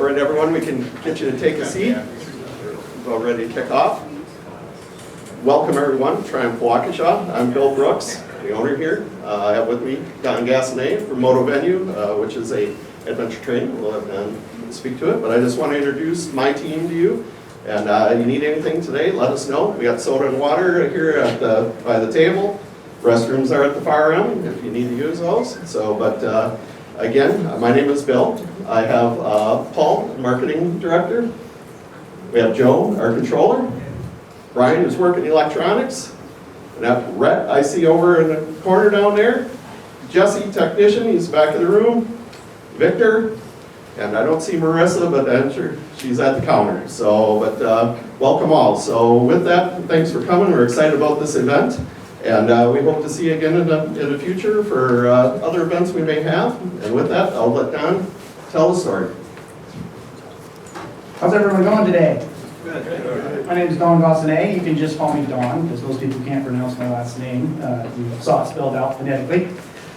right, everyone, we can get you to take a seat. We're all ready to kick off. Welcome, everyone, to Triumph Waukesha. I'm Bill Brooks, the owner here. I have with me Don Gassonet from Moto Venue, which is a adventure training. We'll have Don speak to it, but I just want to introduce my team to you. And you need anything today, let us know. We got soda and water here at by the table. Restrooms are at the far end if you need to use those. Again, my name is Bill. I have Paul, Marketing Director. We have Joe, our Controller. Brian, who's working electronics. And that Rhett, I see over in the corner down there. Jesse, Technician, he's back in the room. Victor, and I don't see Marissa, but I'm sure she's at the counter. Welcome all. So with that, thanks for coming. We're excited about this event. And we hope to see you again in the future for other events we may have. And with that, I'll let Don tell the story. How's everyone going today? Good. My name is Don Gassonet. You can just call me Don, because most people can't pronounce my last name. You saw it spelled out phonetically.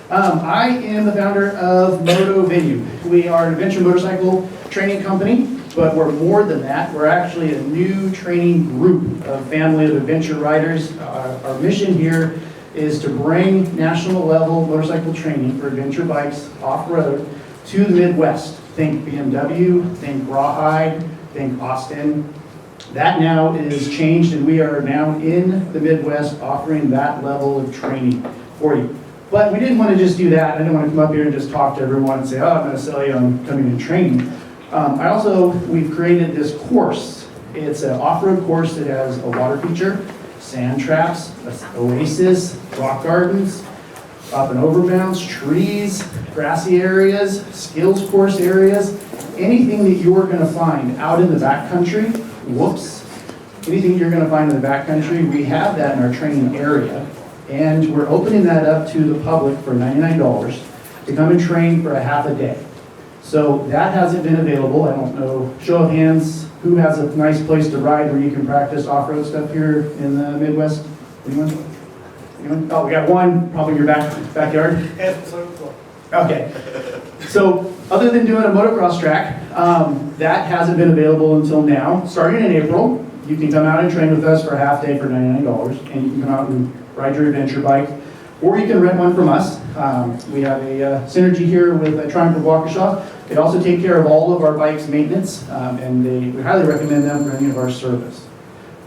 I am the founder of Moto Venue. We are an adventure motorcycle training company, but we're more than that. We're actually a new training group of family of adventure riders. Our mission here is to bring national level motorcycle training for adventure bikes off-road to the Midwest. Think BMW, think Rawhide, think Austin. That now is changed, and we are now in the Midwest offering that level of training for you. But we didn't want to just do that. I didn't want to come up here and just talk to everyone and say, oh, I'm going to sell you on coming and training. We've created this course. It's an off-road course that has a water feature, sand traps, oasis, rock gardens, up and overbounds, trees, grassy areas, skills course areas, anything that you're going to find out in the backcountry. Anything you're going to find in the backcountry, we have that in our training area. And we're opening that up to the public for $99 to come and train for a half a day. So that hasn't been available. I don't know, show of hands, who has a nice place to ride where you can practice off-road stuff here in the Midwest? Anyone? Anyone? Oh, we got one, probably your backyard. Okay. So other than doing a motocross track, that hasn't been available until now. Starting in April, you can come out and train with us for a half day for $99, and you can come out and ride your adventure bike, or you can rent one from us. We have a synergy here with Triumph of Waukesha. They also take care of all of our bikes' maintenance, and we highly recommend them for any of our service.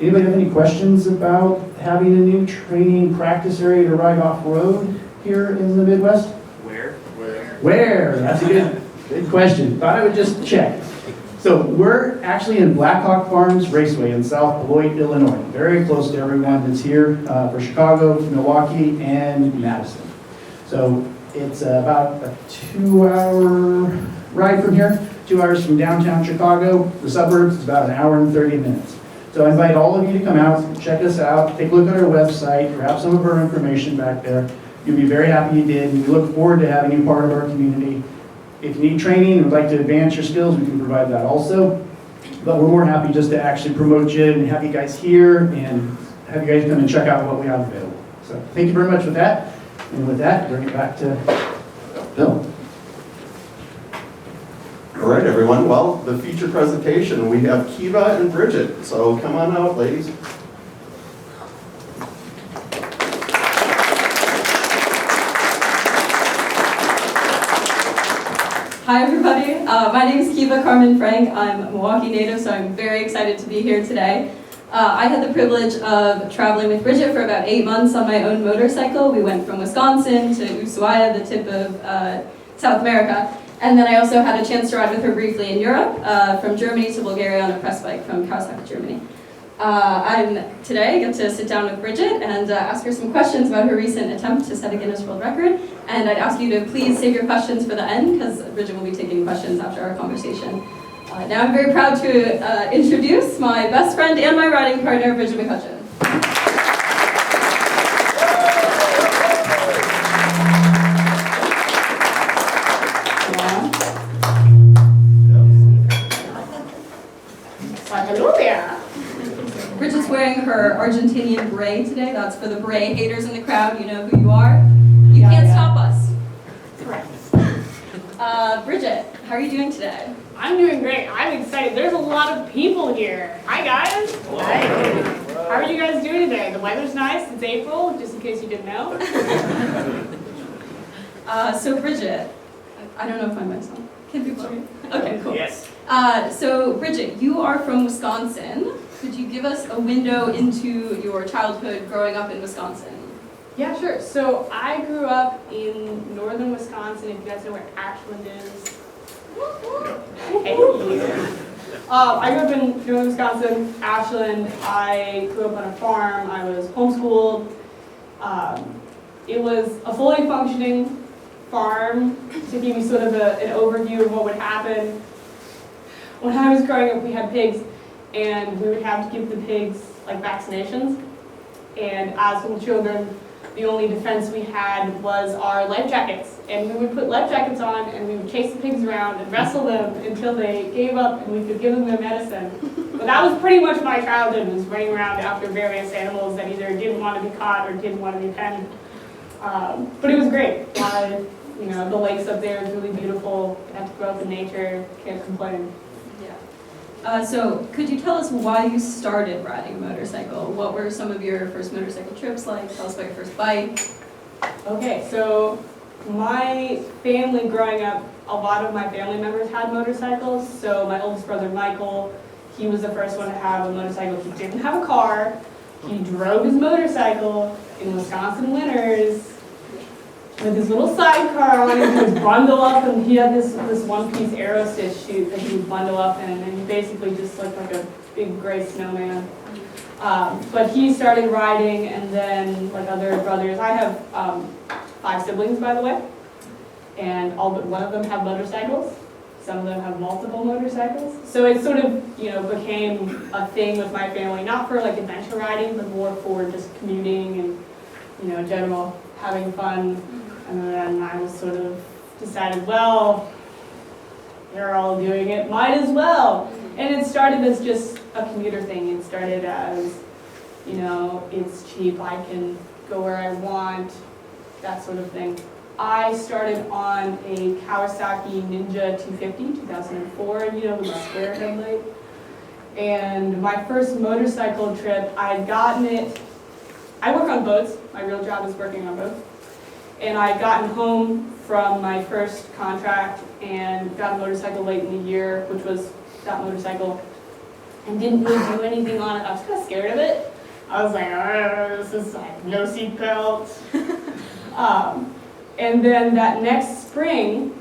Anybody have any questions about having a new training practice area to ride off-road here in the Midwest? Where? That's a good question. Thought I would just check. So we're actually in Blackhawk Farms Raceway in South Beloit, Illinois. Very close to everyone that's here for Chicago, Milwaukee, and Madison. So it's about a 2-hour ride from here, 2 hours from downtown Chicago. The suburbs is about an hour and 30 minutes. So I invite all of you to come out, check us out, take a look at our website, grab some of our information back there. You'll be very happy you did, and we look forward to having you part of our community. If you need training and would like to advance your skills, we can provide that also. But we're more happy just to actually promote you and have you guys here and have you guys come and check out what we have available. So thank you very much for that. And with that, bring it back to Bill. All right, everyone. Well, the feature presentation, we have Kiva and Bridget. So come on out, ladies. Hi everybody, my name is Kiva Carmen Frank. I'm a Milwaukee native, so I'm very excited to be here today. I had the privilege of traveling with Bridget for about 8 months on my own motorcycle. We went from Wisconsin to Ushuaia, the tip of South America. And then I also had a chance to ride with her briefly in Europe, from Germany to Bulgaria on a press bike from Kawasaki, Germany. Today I get to sit down with Bridget and ask her some questions about her recent attempt to set a Guinness World Record. And I'd ask you to please save your questions for the end, because Bridget will be taking questions after our conversation. Now I'm very proud to introduce my best friend and my riding partner, Bridget McCutchen. Hello there. Bridget's wearing her Argentinian beret today. That's for the beret haters in the crowd. You know who you are. You can't stop us. Correct. Bridget, how are you doing today? I'm doing great. I'm excited. There's a lot of people here. Hi, guys. Hi. How are you guys doing today? The weather's nice. It's April, just in case you didn't know. So Bridget, I don't know if my mic's on. Can people hear me? Okay, cool. Yes. So Bridget, you are from Wisconsin. Could you give us a window into your childhood growing up in Wisconsin? Yeah, sure. So I grew up in northern Wisconsin, if you guys know where Ashland is. Hey. I grew up in northern Wisconsin, Ashland. I grew up on a farm. I was homeschooled. It was a fully functioning farm. To give you sort of an overview of what would happen. When I was growing up, we had pigs, and we would have to give the pigs like vaccinations. And as little children, the only defense we had was our life jackets. And we would put life jackets on and we would chase the pigs around and wrestle them until they gave up and we could give them their medicine. But that was pretty much my childhood, was running around after various animals that either didn't want to be caught or didn't want to be penned. But it was great. You know, the lakes up there is really beautiful. I got to grow up in nature, can't complain. So could you tell us why you started riding a motorcycle? What were some of your first motorcycle trips like? Tell us about your first bike. Okay, so my family growing up, a lot of my family members had motorcycles. So my oldest brother, Michael, he was the first one to have a motorcycle. He didn't have a car. He drove his motorcycle in Wisconsin winters with his little sidecar on, and he would bundle up, and he had this one-piece Aero Stitch chute that he would bundle up in, and he basically just looked like a big gray snowman. But he started riding, and then, like other brothers, I have 5 siblings, by the way, and all but one of them have motorcycles. Some of them have multiple motorcycles. So it sort of, you know, became a thing with my family, not for like adventure riding, but more for just commuting and, you know, general having fun. And then I was sort of decided, well, they're all doing it, might as well. And it started as just a commuter thing. It started as, you know, it's cheap, I can go where I want, that sort of thing. I started on a Kawasaki Ninja 250, 2004, you know, with a square headlight. And my first motorcycle trip, I'd gotten it, I work on boats, my real job is working on boats. And I'd gotten home from my first contract and got a motorcycle late in the year, which was that motorcycle, and didn't really do anything on it. I was kind of scared of it. I was like, oh, this is like no seat belt. And then that next spring,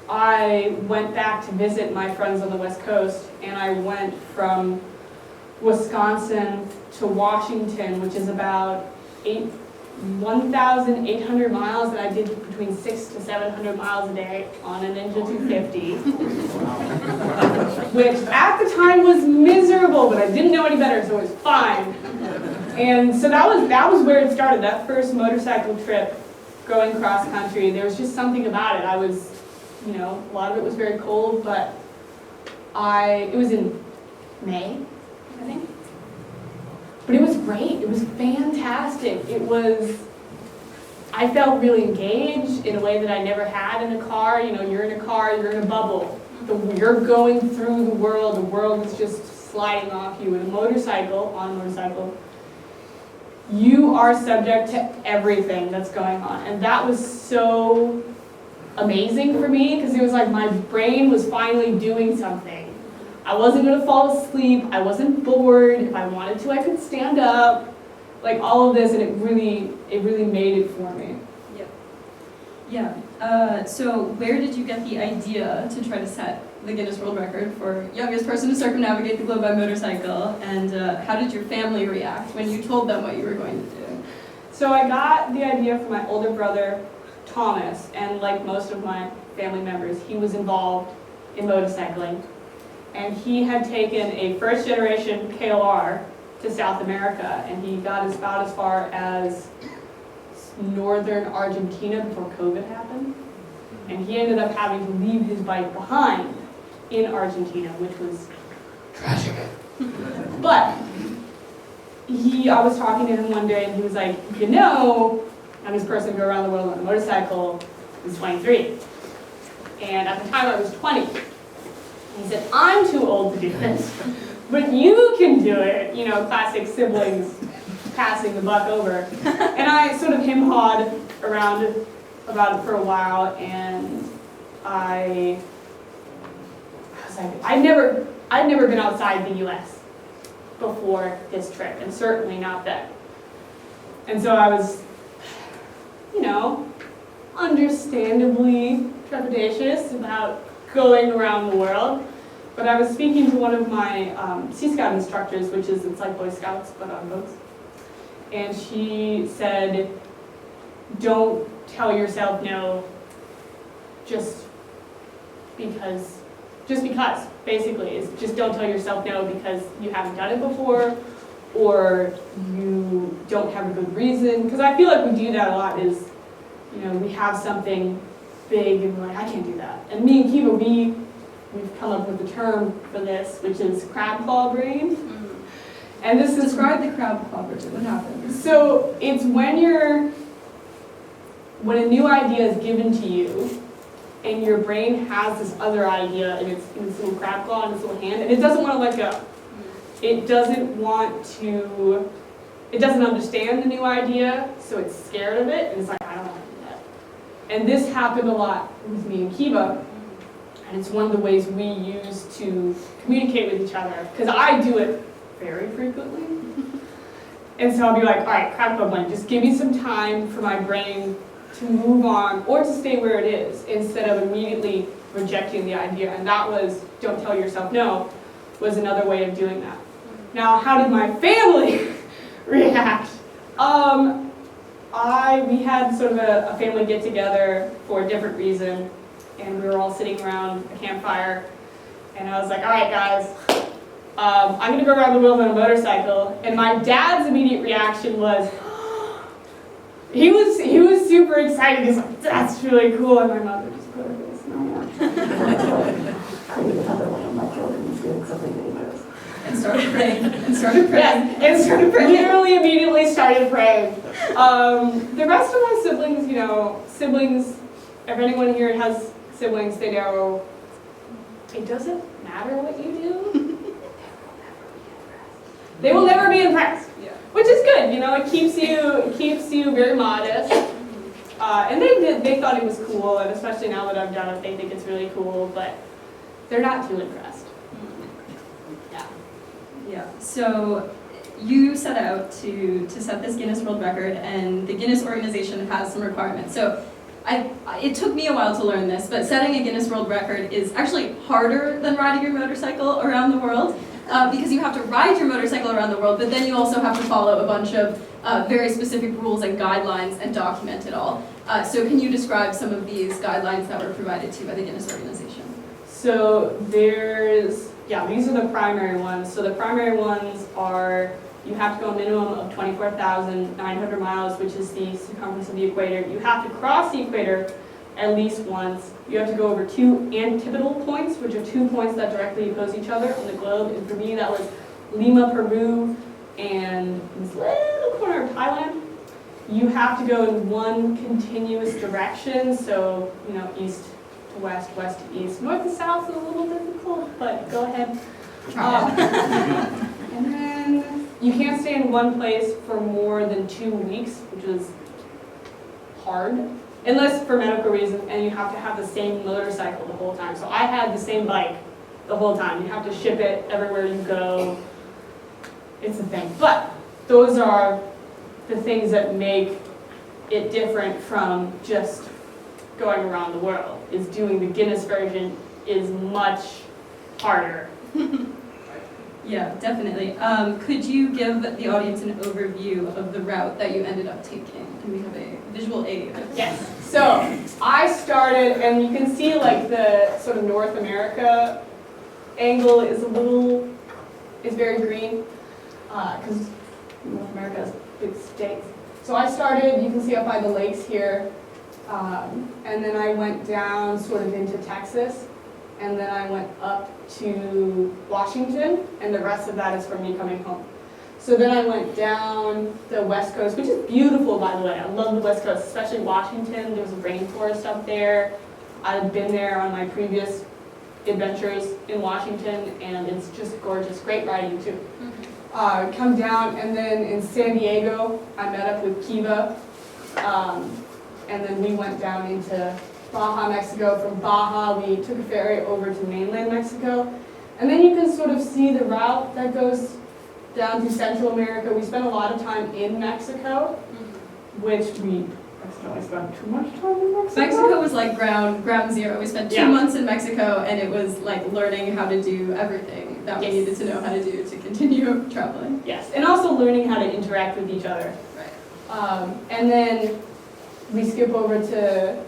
I went back to visit my friends on the West Coast, and I went from Wisconsin to Washington, which is about 1,800 miles, and I did between 600 to 700 miles a day on a Ninja 250, which at the time was miserable, but I didn't know any better, so it was fine. And so that was where it started, that first motorcycle trip, going cross country. There was just something about it. I was, you know, a lot of it was very cold, but it was in May, I think. But it was great. It was fantastic. I felt really engaged in a way that I never had in a car. You know, you're in a car, you're in a bubble. You're going through the world is just sliding off you. With a motorcycle, on a motorcycle, you are subject to everything that's going on. And that was so amazing for me, because it was like my brain was finally doing something. I wasn't going to fall asleep, I wasn't bored, if I wanted to I could stand up, like all of this, and it really made it for me. Yeah. So where did you get the idea to try to set the Guinness World Record for youngest person to circumnavigate the globe by motorcycle, and how did your family react when you told them what you were going to do? So I got the idea from my older brother, Thomas, and like most of my family members, he was involved in motorcycling. And he had taken a first generation KLR to South America, and he got about as far as northern Argentina before COVID happened. And he ended up having to leave his bike behind in Argentina, which was tragic. But I was talking to him one day, and he was like, you know, I'm this person who go around the world on a motorcycle is 23. And at the time I was 20. He said, I'm too old to do this, but you can do it. You know, classic siblings passing the buck over. And I sort of him-hawed around about it for a while, and I was like, I'd never been outside the US before this trip, and certainly not then. And so I was, you know, understandably trepidatious about going around the world. But I was speaking to one of my Sea Scout instructors, which is, it's like Boy Scouts, but on boats. And she said, don't tell yourself no just because, basically, is just don't tell yourself no because you haven't done it before or you don't have a good reason. Because I feel like we do that a lot is, you know, we have something big and we're like, I can't do that. And me and Kiva, we've come up with a term for this, which is crab claw brain. And this is Describe the crab claw, Bridget. What happens? So it's when a new idea is given to you, and your brain has this other idea in its little crab claw in its little hand, and it doesn't want to let go. It doesn't understand the new idea, so it's scared of it, and it's like, I don't want to do that. And this happened a lot with me and Kiva, and it's one of the ways we use to communicate with each other, because I do it very frequently. And so I'll be like, all right, crab claw brain, just give me some time for my brain to move on or to stay where it is instead of immediately rejecting the idea. And that was, don't tell yourself no, was another way of doing that. Now, how did my family react? We had sort of a family get together for a different reason, and we were all sitting around a campfire, and I was like, all right, guys, I'm gonna go around the world on a motorcycle. And my dad's immediate reaction was, he was super excited. He's like, that's really cool. And my mother just put her face, no more. And started praying. Yes, and started praying. Literally immediately started praying. The rest of my siblings, you know, if anyone here has siblings, they know it doesn't matter what you do. They will never be impressed. Yeah. Which is good, you know, it keeps you very modest. And they thought it was cool, and especially now that I've done it, they think it's really cool, but they're not too impressed. Yeah. Yeah. So you set out to set this Guinness World Record, and the Guinness organization has some requirements. So it took me a while to learn this, but setting a Guinness World Record is actually harder than riding your motorcycle around the world. Because you have to ride your motorcycle around the world, but then you also have to follow a bunch of very specific rules and guidelines and document it all. So can you describe some of these guidelines that were provided to you by the Guinness organization? So these are the primary ones. So the primary ones are, you have to go a minimum of 24,900 miles, which is the circumference of the equator. You have to cross the equator at least once. You have to go over 2 antipodal points, which are 2 points that directly oppose each other on the globe. And for me, that was Lima, Peru, and this little corner of Thailand. You have to go in one continuous direction, so, you know, east to west, west to east. North to south is a little difficult, but go ahead. And then you can't stay in one place for more than 2 weeks, which is hard. Unless for medical reasons, and you have to have the same motorcycle the whole time. So I had the same bike the whole time. You have to ship it everywhere you go. It's a thing. But those are the things that make it different from just going around the world. Is doing the Guinness version is much harder. Yeah, definitely. Could you give the audience an overview of the route that you ended up taking? And we have a visual aid. Yes. So I started, and you can see like the sort of North America angle is very green because North America has big states. So I started, you can see up by the lakes here, and then I went down sort of into Texas. And then I went up to Washington, and the rest of that is from me coming home. So then I went down the West Coast, which is beautiful, by the way. I love the West Coast, especially Washington. There's a rainforest up there. I've been there on my previous adventures in Washington, and it's just gorgeous, great riding too. Come down, and then in San Diego, I met up with Kiva, and then we went down into Baja, Mexico. From Baja, we took a ferry over to mainland Mexico, and then you can sort of see the route that goes down to Central America. We spent a lot of time in Mexico, which we accidentally spent too much time in Mexico. Mexico was like ground zero. We spent 2 months in Mexico, and it was like learning how to do everything that we needed to know how to do to continue traveling. Yes, and also learning how to interact with each other. Right. And then we skip over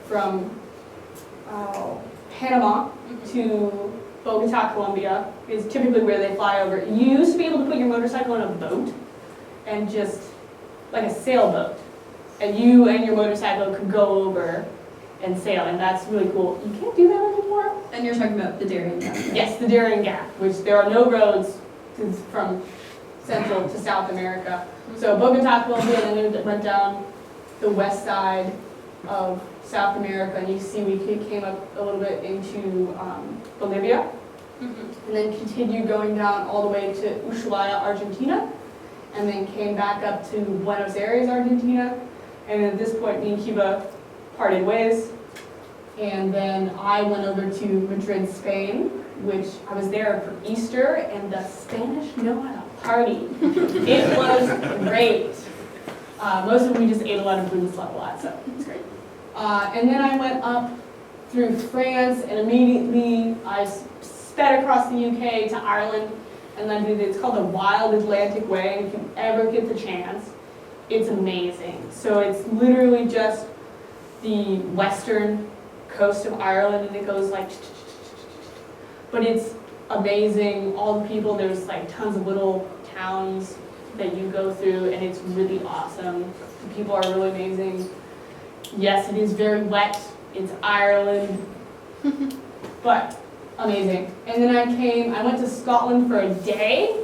from Panama to Bogota, Colombia, is typically where they fly over. You used to be able to put your motorcycle in a boat and just, like a sailboat, and you and your motorcycle could go over and sail, and that's really cool. You can't do that anymore. And you're talking about the Darien Gap, right? Yes, the Darien Gap, which there are no roads from Central to South America. So Bogota, Colombia, and then we went down the west side of South America, and you see we came up a little bit into Bolivia, and then continued going down all the way to Ushuaia, Argentina, and then came back up to Buenos Aires, Argentina, and at this point me and Kiva parted ways, and then I went over to Madrid, Spain, which I was there for Easter, and the Spanish know how to party. It was great. Most of them we just ate a lot of food and slept a lot, so it's great. And then I went up through France, and immediately I sped across the UK to Ireland, and then it's called the Wild Atlantic Way, and if you ever get the chance, it's amazing. So it's literally just the western coast of Ireland, and it goes like, but it's amazing. All the people, there's like tons of little towns that you go through, and it's really awesome. The people are really amazing. Yes, it is very wet. It's Ireland, but amazing. And then I went to Scotland for a day,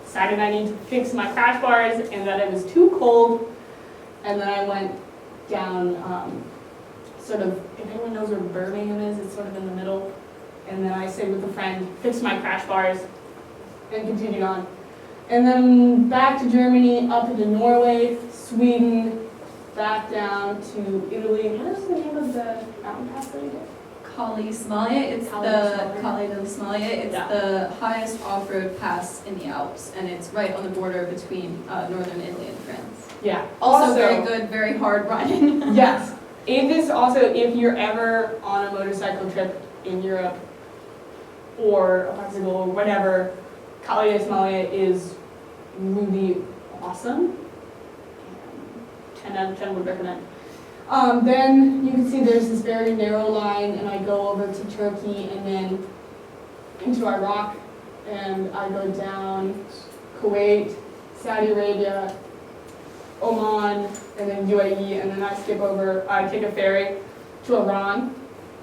decided I need to fix my crash bars and that it was too cold. And then I went down, sort of, if anyone knows where Birmingham is, it's sort of in the middle. And then I stayed with a friend, fixed my crash bars, and continued on. And then back to Germany, up into Norway, Sweden, back down to Italy. What is the name of the mountain pass that we did? Calle Smalia. It's Calle the Smalia. Calle del Smalia. It's the highest off-road pass in the Alps, and it's right on the border between northern Italy and France. Yeah. Also very good, very hard riding. Yes. It is also, if you're ever on a motorcycle trip in Europe or Mexico or whatever, Calle Smalia is really awesome. 10 out of 10 would recommend. Then you can see there's this very narrow line, and I go over to Turkey and then into Iraq, and I go down Kuwait, Saudi Arabia, Oman, and then UAE, and then I skip over, I take a ferry to Iran,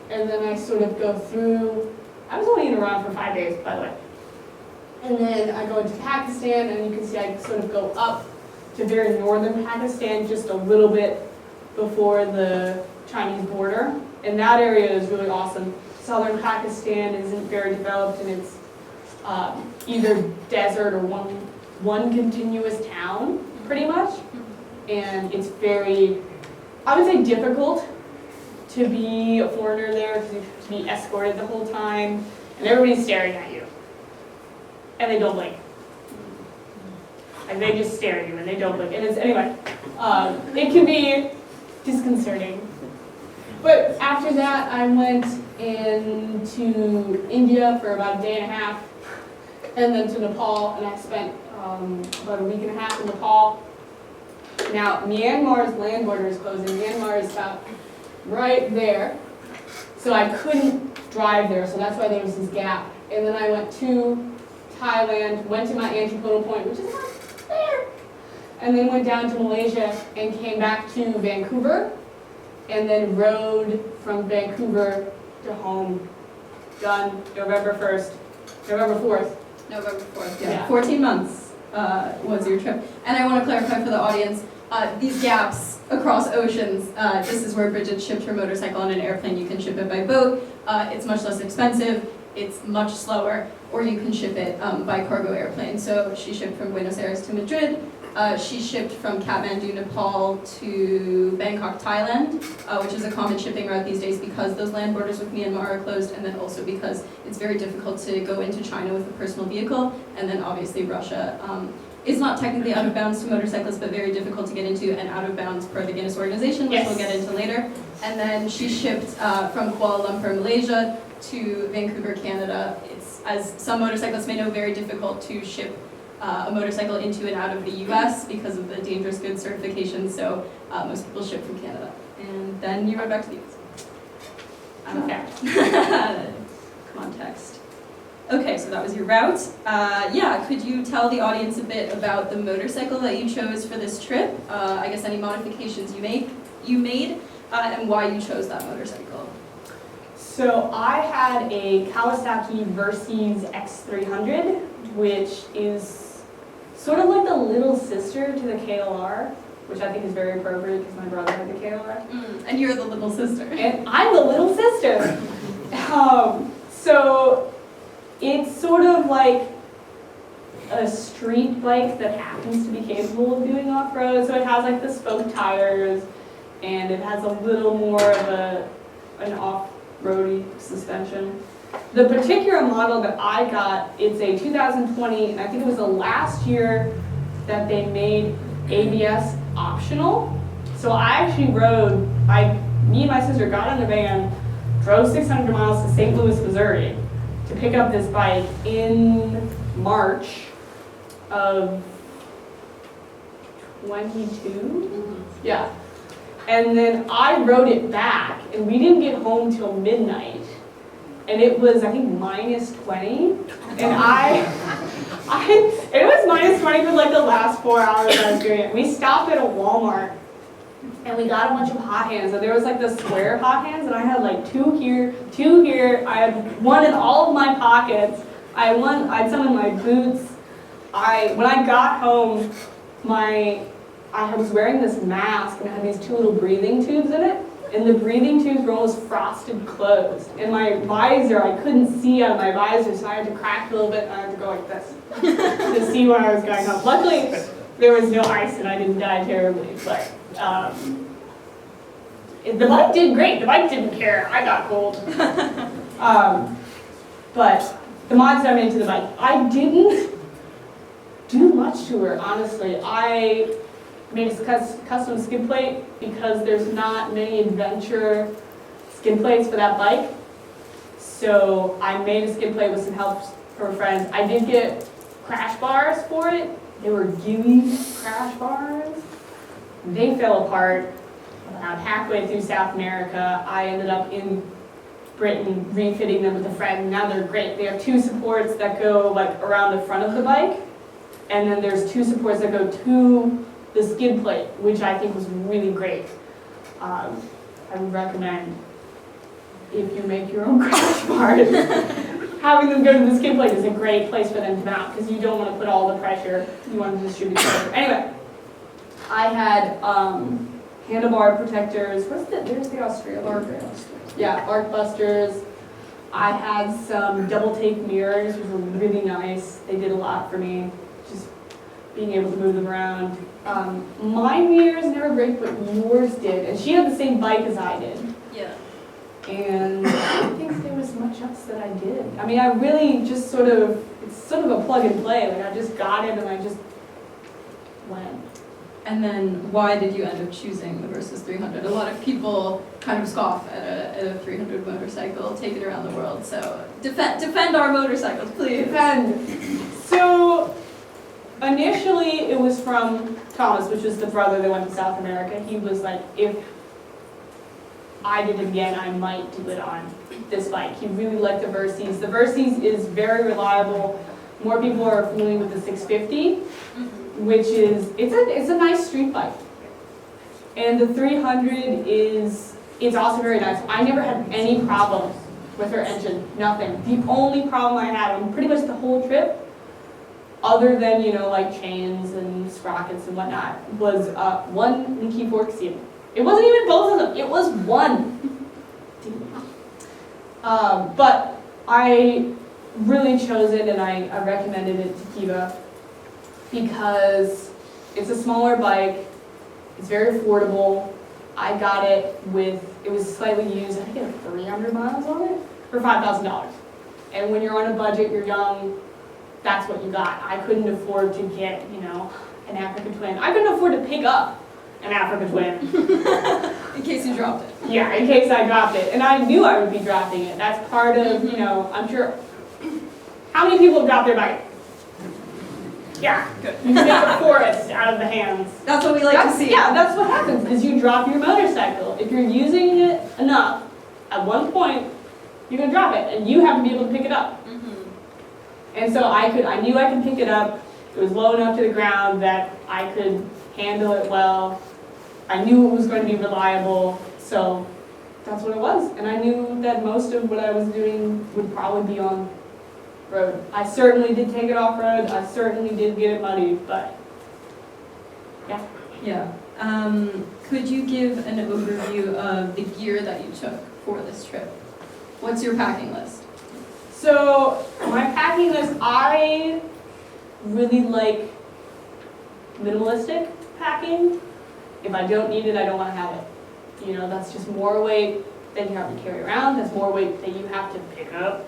and then I sort of go through, I was only in Iran for 5 days, by the way. And then I go into Pakistan, and you can see I sort of go up to very northern Pakistan, just a little bit before the Chinese border. And that area is really awesome. Southern Pakistan isn't very developed, and it's either desert or one continuous town, pretty much. And it's very, I would say, difficult to be a foreigner there, because you have to be escorted the whole time, and everybody's staring at you. And they don't blink. And they just stare at you, and they don't blink. And it's, anyway, it can be disconcerting. But after that, I went into India for about a day and a half, and then to Nepal, and I spent about a week and a half in Nepal. Now, Myanmar's land border is closing. Myanmar is about right there. So I couldn't drive there, so that's why there was this gap. And then I went to Thailand, went to my antipodeal point, which is not there, and then went down to Malaysia and came back to Vancouver, and then rode from Vancouver to home. Done November 1st, November 4th. November 4th, Yeah. 14 months was your trip. And I want to clarify for the audience, these gaps across oceans, this is where Bridget shipped her motorcycle on an airplane. You can ship it by boat. It's much less expensive. it's much slower, or you can ship it by cargo airplane. So she shipped from Buenos Aires to Madrid. She shipped from Kathmandu, Nepal to Bangkok, Thailand, which is a common shipping route these days because those land borders with Myanmar are closed, and then also because it's very difficult to go into China with a personal vehicle, and then obviously Russia is not technically out of bounds to motorcyclists, but very difficult to get into and out of bounds per the Guinness Organization, which we'll get into later. And then she shipped from Kuala Lumpur, Malaysia to Vancouver, Canada. It's, as some motorcyclists may know, very difficult to ship a motorcycle into and out of the US because of the dangerous goods certification, so most people ship from Canada. And then you rode back to the US. Okay. Context. Okay, so that was your route. Yeah, could you tell the audience a bit about the motorcycle that you chose for this trip? I guess any modifications you made, and why you chose that motorcycle. So I had a Kawasaki Versys X300, which is sort of like the little sister to the KLR, which I think is very appropriate because my brother had the KLR. And you're the little sister. And I'm the little sister. So it's sort of like a street bike that happens to be capable of doing off-road. So it has like the spoke tires, and it has a little more of an off-roady suspension. The particular model that I got, it's a 2020, and I think it was the last year that they made ABS optional. So I actually rode, me and my sister got in a van, drove 600 miles to St. Louis, Missouri to pick up this bike in March of 22? Yeah. And then I rode it back, and we didn't get home till midnight. And it was, I think, minus 20. And it was minus 20 for like the last 4 hours I was doing it. We stopped at a Walmart, and we got a bunch of hot hands. And there was like the square hot hands, and I had like two here. I had one in all of my pockets. I had some in my boots. When I got home, I was wearing this mask, and it had these two little breathing tubes in it. And the breathing tubes were almost frosted closed. And my visor, I couldn't see out of my visor, so I had to crack a little bit, and I had to go like this to see where I was going home. Luckily, there was no ice, and I didn't die terribly. But the bike did great. The bike didn't care. I got cold. But the mods I made to the bike, I didn't do much to her, honestly. I made a custom skid plate because there's not many adventure skid plates for that bike. So I made a skid plate with some help from friends. I did get crash bars for it. They were Gilly crash bars. They fell apart about halfway through South America. I ended up in Britain refitting them with a friend. Now they're great. They have two supports that go like around the front of the bike, and then there's two supports that go to the skid plate, which I think was really great. I would recommend, if you make your own crash bars, having them go to the skid plate is a great place for them to mount because you don't want to put all the pressure. You want to distribute the pressure. Anyway, I had handlebar protectors. There's the Austria bar. Yeah, arc busters. I had some double take mirrors, which were really nice. They did a lot for me, just being able to move them around. My mirrors never break, but yours did. And she had the same bike as I did. Yeah. And I don't think there was much else that I did. I mean, I really just it's sort of a plug and play. Like, I just got it and I just went. And then why did you end up choosing the Versys 300? A lot of people kind of scoff at a 300 motorcycle, take it around the world. So defend our motorcycles, please. Defend. So initially it was from Thomas, which was the brother that went to South America. He was like, if I did it again, I might do it on this bike. He really liked the Versys. The Versys is very reliable. More people are familiar with the 650. Which is, it's a nice street bike. And the 300 it's also very nice. I never had any problems with her engine, nothing. The only problem I had on pretty much the whole trip, other than, like chains and sprockets and whatnot, was one leaky fork seal. It wasn't even both of them, it was one. But I really chose it and I recommended it to Kiva because it's a smaller bike, it's very affordable. I got it it was slightly used, I think it had 300 miles on it, for $5,000. And when you're on a budget, you're young, that's what you got. I couldn't afford to get, an Africa Twin. I couldn't afford to pick up an Africa Twin. In case you dropped it. Yeah, in case I dropped it. And I knew I would be dropping it. That's part of, I'm sure. How many people have dropped their bike? Yeah, good. You make a forest out of the hands. That's what we like to see. Yeah, that's what happens, is you drop your motorcycle. If you're using it enough, at one point, you're gonna drop it, and you have to be able to pick it up. And so I knew I could pick it up. It was low enough to the ground that I could handle it well. I knew it was going to be reliable, so that's what it was. And I knew that most of what I was doing would probably be on road. I certainly did take it off road. I certainly did get it muddy, but yeah. Yeah. Could you give an overview of the gear that you took for this trip? What's your packing list? So my packing list, I really like minimalistic packing. If I don't need it, I don't want to have it. That's just more weight that you have to carry around. That's more weight that you have to pick up.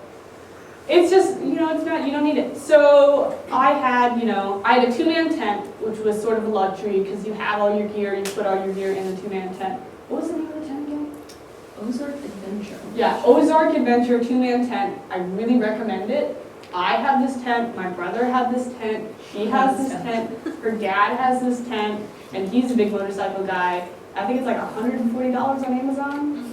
It's just, you don't need it. So I had a 2-man tent, which was sort of a luxury because you have all your gear, you put all your gear in the 2-man tent. What was the name of the tent again? Ozark Adventure. Yeah, Ozark Adventure 2-man tent. I really recommend it. I have this tent, my brother had this tent, she has this tent, her dad has this tent, and he's a big motorcycle guy. I think it's like $140 on Amazon.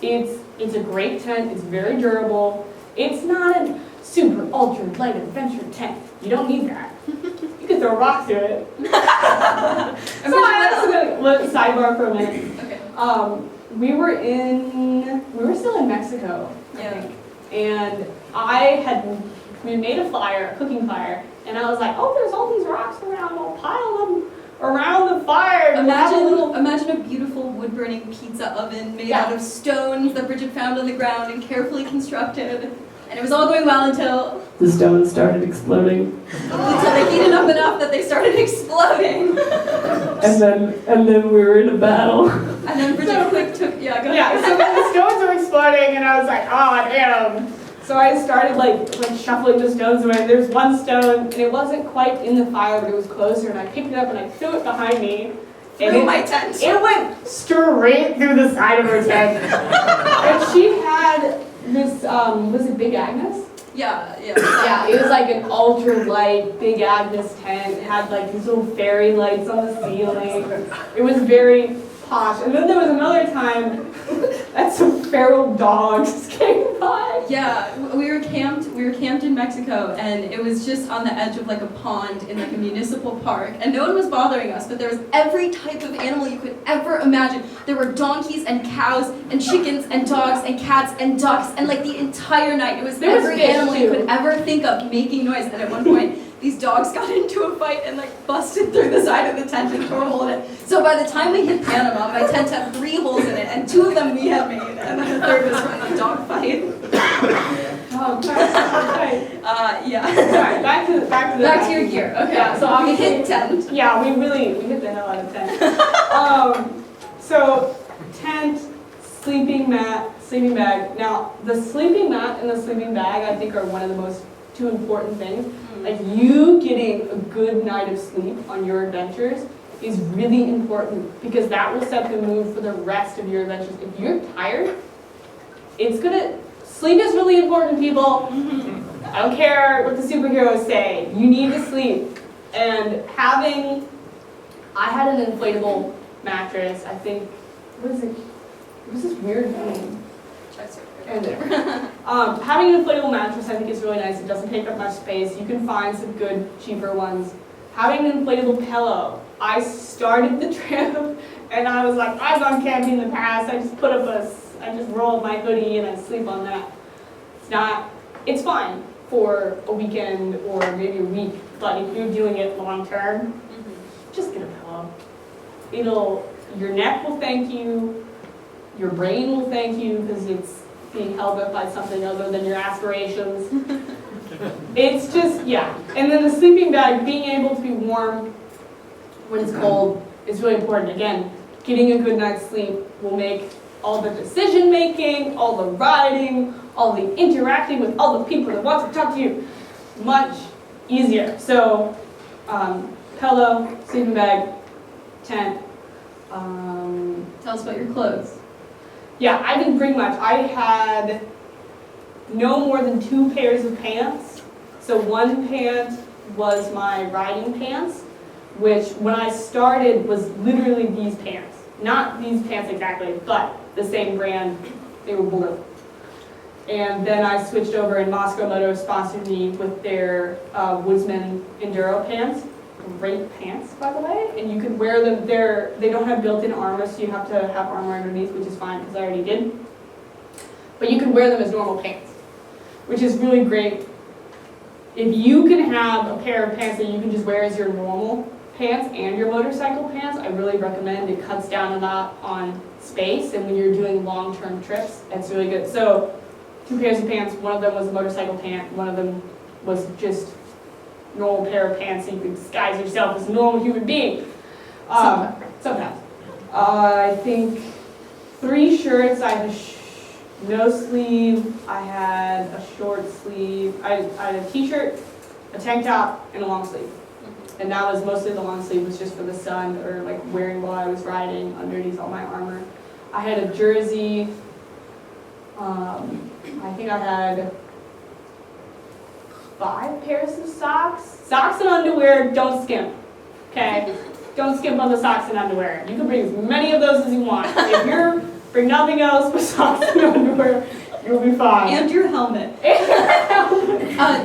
It's a great tent, it's very durable. It's not a super ultra light adventure tent. You don't need that. You can throw rocks to it. Sidebar for a minute. Okay. We were still in Mexico, I think. And we made a cooking fire, and I was like, oh, there's all these rocks around, I'll pile them around the fire. Imagine a beautiful wood-burning pizza oven made out of stones that Bridget found on the ground and carefully constructed. And it was all going well until the stones started exploding. Until they heated up enough that they started exploding. and then we were in a battle. And then Bridget go ahead. So when the stones were exploding, and I was like, oh damn. So I started like shuffling the stones away. There's one stone, and it wasn't quite in the fire, but it was closer, and I picked it up and I threw it behind me. Through my tent. It went straight through the side of her tent. And she had this, was it Big Agnes? Yeah. Yeah, it was like an ultra light Big Agnes tent. It had like these little fairy lights on the ceiling. It was very posh. And then there was another time that some feral dogs came by. Yeah, we were camped in Mexico, and it was just on the edge of like a pond in like a municipal park, and no one was bothering us, but there was every type of animal you could ever imagine. There were donkeys and cows and chickens and dogs and cats and ducks, and like the entire night it was every animal you could ever think of making noise. And at one point these dogs got into a fight and like busted through the side of the tent and tore a hole in it. So by the time we hit Panama, my tent had 3 holes in it, and 2 of them we had made, and then the 3rd was from the dog fight. Oh, okay. Yeah. Sorry, back to your gear. Okay. Yeah, so we hit tent. Yeah, we hit the hell out of tent. So tent, sleeping mat, sleeping bag. Now the sleeping mat and the sleeping bag I think are one of the 2 important things. Like you getting a good night of sleep on your adventures is really important because that will set the mood for the rest of your adventures. If you're tired, sleep is really important, people. I don't care what the superheroes say. You need to sleep. And I had an inflatable mattress. I think, what is it? What is this weird name? And having an inflatable mattress I think is really nice. It doesn't take up much space. You can find some good, cheaper ones. Having an inflatable pillow. I started the trip and I was like, I've gone camping in the past. I just roll up my hoodie and I sleep on that. It's fine for a weekend or maybe a week, but if you're doing it long term, just get a pillow. Your neck will thank you, your brain will thank you, because being held up by something other than your aspirations. It's just, yeah. And then the sleeping bag, being able to be warm when it's cold is really important. Again, getting a good night's sleep will make all the decision making, all the riding, all the interacting with all the people that want to talk to you much easier. So, pillow, sleeping bag, tent. Tell us about your clothes. Yeah, I didn't bring much. I had no more than 2 pairs of pants. So one pant was my riding pants, which when I started was literally these pants. Not these pants exactly, but the same brand. They were blue. And then I switched over, and Moscow Moto sponsored me with their Woodsman Enduro pants. Great pants, by the way, and you can wear them. They don't have built-in armor, so you have to have armor underneath, which is fine because I already did. But you can wear them as normal pants, which is really great. If you can have a pair of pants that you can just wear as your normal pants and your motorcycle pants, I really recommend. It cuts down a lot on space, and when you're doing long-term trips, it's really good. So 2 pairs of pants. One of them was a motorcycle pant. One of them was just normal pair of pants, so you can disguise yourself as a normal human being. Sometimes. I think 3 shirts. I had a no sleeve. I had a short sleeve. I had a t-shirt, a tank top, and a long sleeve. And that was mostly the long sleeve was just for the sun or like wearing while I was riding underneath all my armor. I had a jersey. I think I had 5 pairs of socks. Socks and underwear, don't skimp, okay? Don't skimp on the socks and underwear. You can bring as many of those as you want. If you're bring nothing else but socks and underwear, you'll be fine. And your helmet.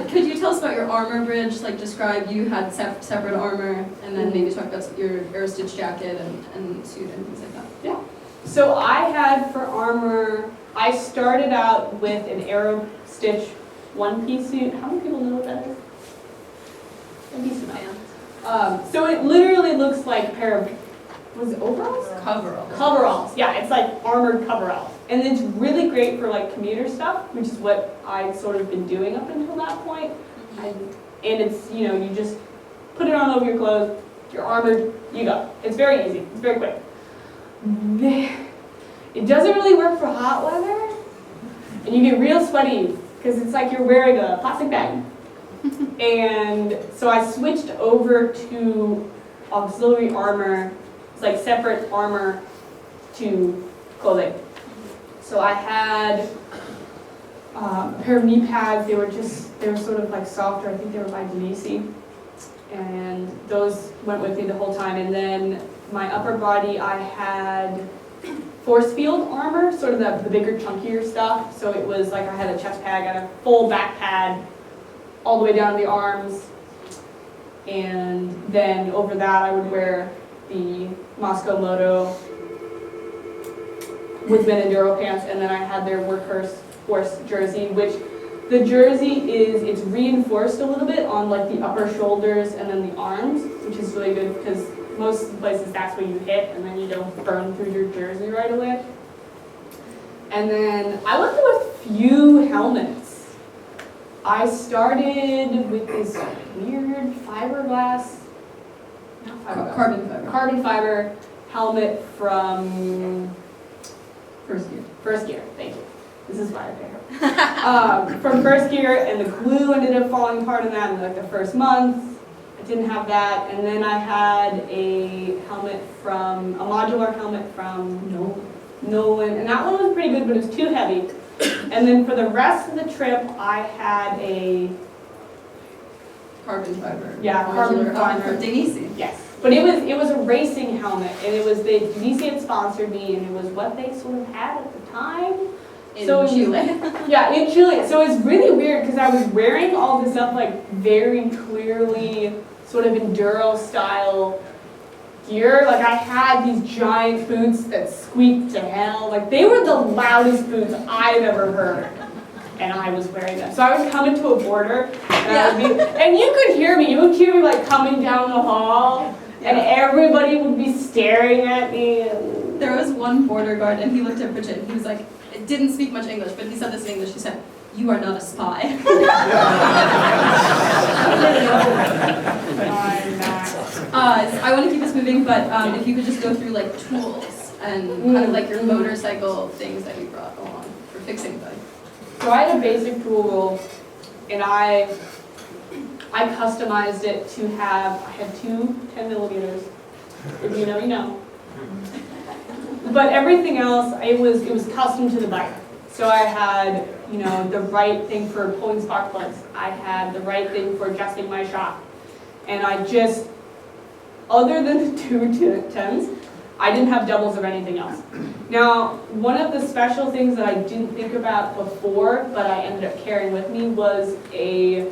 Could you tell us about your armor, Bridge? Like describe, you had separate armor, and then maybe talk about your air-stitch jacket and suit and things like that. Yeah. So I had for armor, I started out with an Arab stitch one-piece suit. How many people know what that is? A decent amount. So it literally looks like a pair of, was it overalls? Coveralls. Coveralls. Yeah, it's like armored coveralls. And it's really great for like commuter stuff, which is what I'd sort of been doing up until that point. And it's, you know, you just put it on over your clothes, you're armored, you go. It's very easy. It's very quick. It doesn't really work for hot weather, and you get real sweaty because it's like you're wearing a plastic bag. And so I switched over to auxiliary armor. It's like separate armor to clothing. So I had a pair of knee pads. They were sort of like softer. I think they were by Denisi. And those went with me the whole time. And then my upper body, I had force field armor, sort of the bigger, chunkier stuff. So it was like I had a chest pad, and a full back pad all the way down to the arms. And then over that I would wear the Moscow Moto Woodsman Enduro pants, and then I had their workhorse jersey, which the jersey it's reinforced a little bit on like the upper shoulders and then the arms, which is really good because most of the places that's where you hit, and then you don't burn through your jersey right away. And then I went through a few helmets. I started with this weird carbon fiber helmet from First Gear. Thank you. This is why I picked her. From First Gear, and the glue ended up falling apart in that in like the first month. I didn't have that, and then I had a modular helmet from Nolan, and that one was pretty good, but it was too heavy. And then for the rest of the trip, I had a Carbon fiber. Yeah, carbon fiber. From Denisi. Yes, but it was a racing helmet, and it was DC had sponsored me, and it was what they sort of had at the time. In Chile. Yeah, in Chile. So it's really weird because I was wearing all this stuff like very clearly sort of enduro style gear. Like I had these giant boots that squeaked to hell. Like they were the loudest boots I've ever heard. And I was wearing them. So I would come into a border, and you could hear me. You would hear me like coming down the hall, and everybody would be staring at me. There was one border guard, and he looked at Bridget, and he was like, didn't speak much English, but he said this in English. He said, "You are not a spy." I want to keep this moving, but if you could just go through like tools and kind of like your motorcycle things that you brought along for fixing things. So I had a basic tool, and I customized it to have, I had two 10 millimeters. If you know, you know. But everything else, it was custom to the bike. So I had, you know, the right thing for pulling spark plugs. I had the right thing for adjusting my shock. And I just, other than the two 10s, I didn't have doubles of anything else. Now, one of the special things that I didn't think about before, but I ended up carrying with me, was a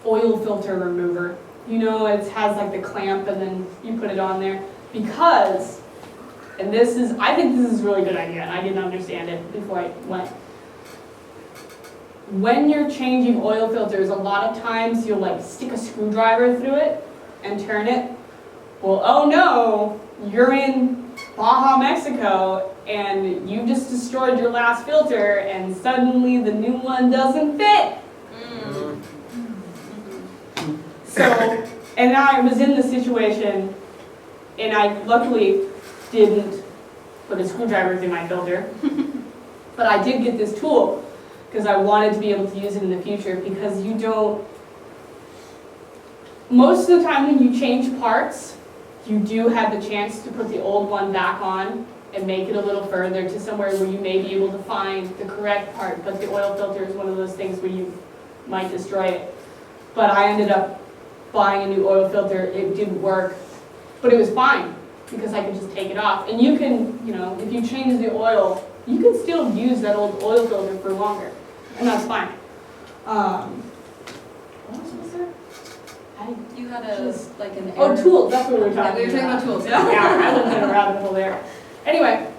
oil filter remover. You know, it has like the clamp and then you put it on there. Because, and this is, I think this is a really good idea, and I didn't understand it before I went. When you're changing oil filters, a lot of times you'll like stick a screwdriver through it and turn it. Well, oh no, you're in Baja, Mexico, and you just destroyed your last filter, and suddenly the new one doesn't fit. So, and I was in the situation, and I luckily didn't put a screwdriver through my filter, but I did get this tool because I wanted to be able to use it in the future, because you don't, most of the time when you change parts, you do have the chance to put the old one back on and make it a little further to somewhere where you may be able to find the correct part, but the oil filter is one of those things where you might destroy it. But I ended up buying a new oil filter. It didn't work, but it was fine because I could just take it off. And you can, you know, if you change the oil, you can still use that old oil filter for longer, and that's fine. What else was there? You had a, like an Oh, tools, that's what we were Yeah, talking we were talking about tools, Yeah, I went in a rabbit hole there. Anyway,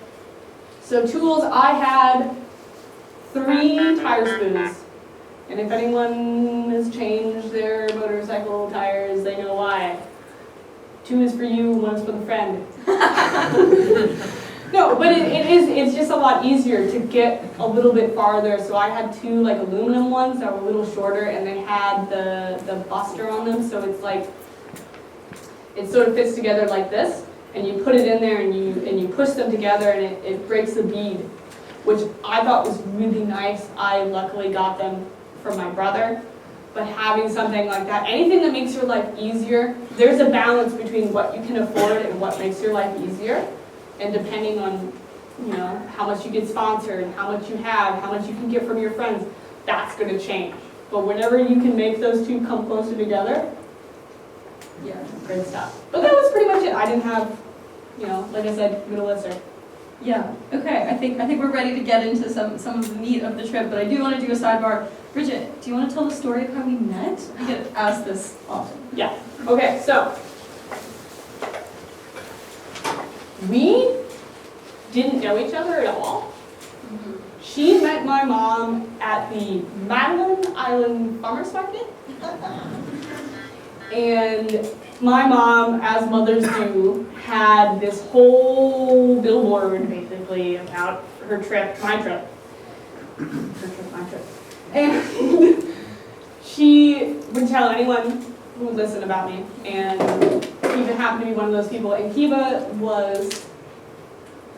so tools, I had 3 tire spoons. And if anyone has changed their motorcycle tires, they know why. 2 is for you, 1 is for the friend. No, but it's just a lot easier to get a little bit farther. So I had 2 like aluminum ones that were a little shorter, and they had the buster on them, so it's like, it sort of fits together like this, and you put it in there and you push them together, and it breaks the bead, which I thought was really nice. I luckily got them from my brother. But having something like that, anything that makes your life easier, there's a balance between what you can afford and what makes your life easier. And depending on, you know, how much you get sponsored, how much you have, how much you can get from your friends, that's going to change. But whenever you can make those two come closer together, yeah, great stuff. But that was pretty much it. I didn't have, you know, like I said, good lister. Yeah. Okay. I think we're ready to get into some of the meat of the trip, but I do want to do a sidebar. Bridget, do you want to tell the story of how we met? I get asked this often. Yeah. Okay. So we didn't know each other at all. She met my mom at the Madeline Island Farmers Market. And my mom, as mothers do, had this whole billboard basically about her trip, my trip. Her trip, my trip. And she would tell anyone who would listen about me. And Kiva happened to be one of those people. And Kiva was,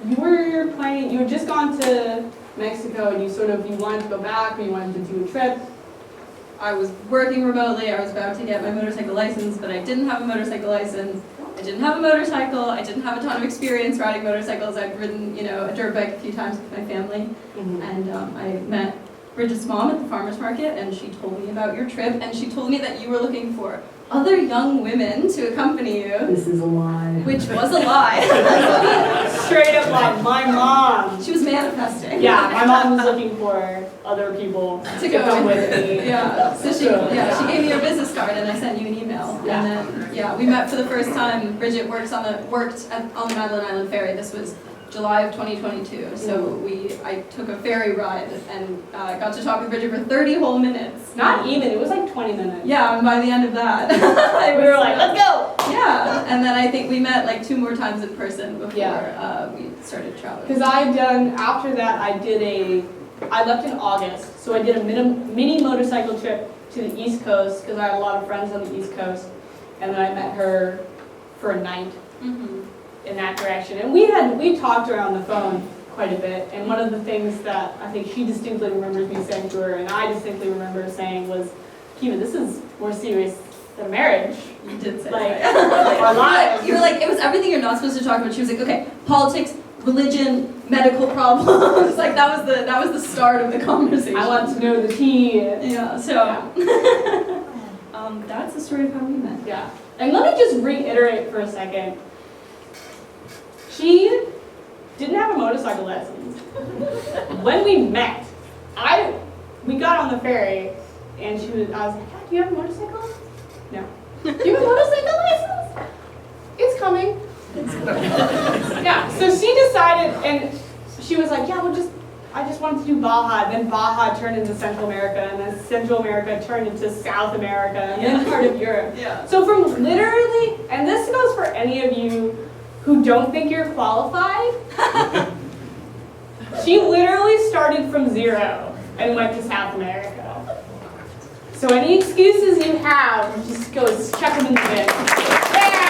you had just gone to Mexico and you wanted to go back, or you wanted to do a trip. I was working remotely. I was about to get my motorcycle license, but I didn't have a motorcycle license. I didn't have a motorcycle. I didn't have a ton of experience riding motorcycles. I'd ridden, a dirt bike a few times with my family. Mm-hmm. And I met Bridget's mom at the farmer's market, and she told me about your trip, and she told me that you were looking for other young women to accompany you. This is a lie. Which was a lie. Straight up like my mom. She was manifesting. Yeah, my mom was looking for other people to go come with me. Yeah, so she gave me your business card, and I sent you an email. Yeah. And then we met for the first time. Bridget worked on the Madeline Island Ferry. This was July of 2022. So I took a ferry ride and got to talk with Bridget for 30 whole minutes. Not even, it was like 20 minutes. Yeah, and by the end of that, We were like, let's go! yeah, and then I think we met like 2 more times in person before Yeah. we started traveling. Because after that, I left in August, so I did a mini motorcycle trip to the East Coast, because I had a lot of friends on the East Coast, and then I met her for a night in that direction. And we talked around the phone quite a bit, and one of the things that I think she distinctly remembers me saying to her, and I distinctly remember saying was, Kiva, this is more serious than marriage. You did say Like, that. our lives. You were like, it was everything you're not supposed to talk about. She was like, okay, politics, religion, medical problems. Like that was the start of the conversation. I want to know the tea. Yeah, so that's the story of how we met. Yeah. And let me just reiterate for a second. She didn't have a motorcycle license. When we met, we got on the ferry and I was like, "Yeah, do you have a motorcycle?" No. Do you have a motorcycle license? It's coming. Yeah, so she decided, and she was like, yeah, I just wanted to do Baja, and then Baja turned into Central America, and then Central America turned into South America, and then part of Europe. Yeah. So from literally, and this goes for any of you who don't think you're qualified, she literally started from 0 and went to South America. So any excuses you have, just go chuck them in the bin. Yeah!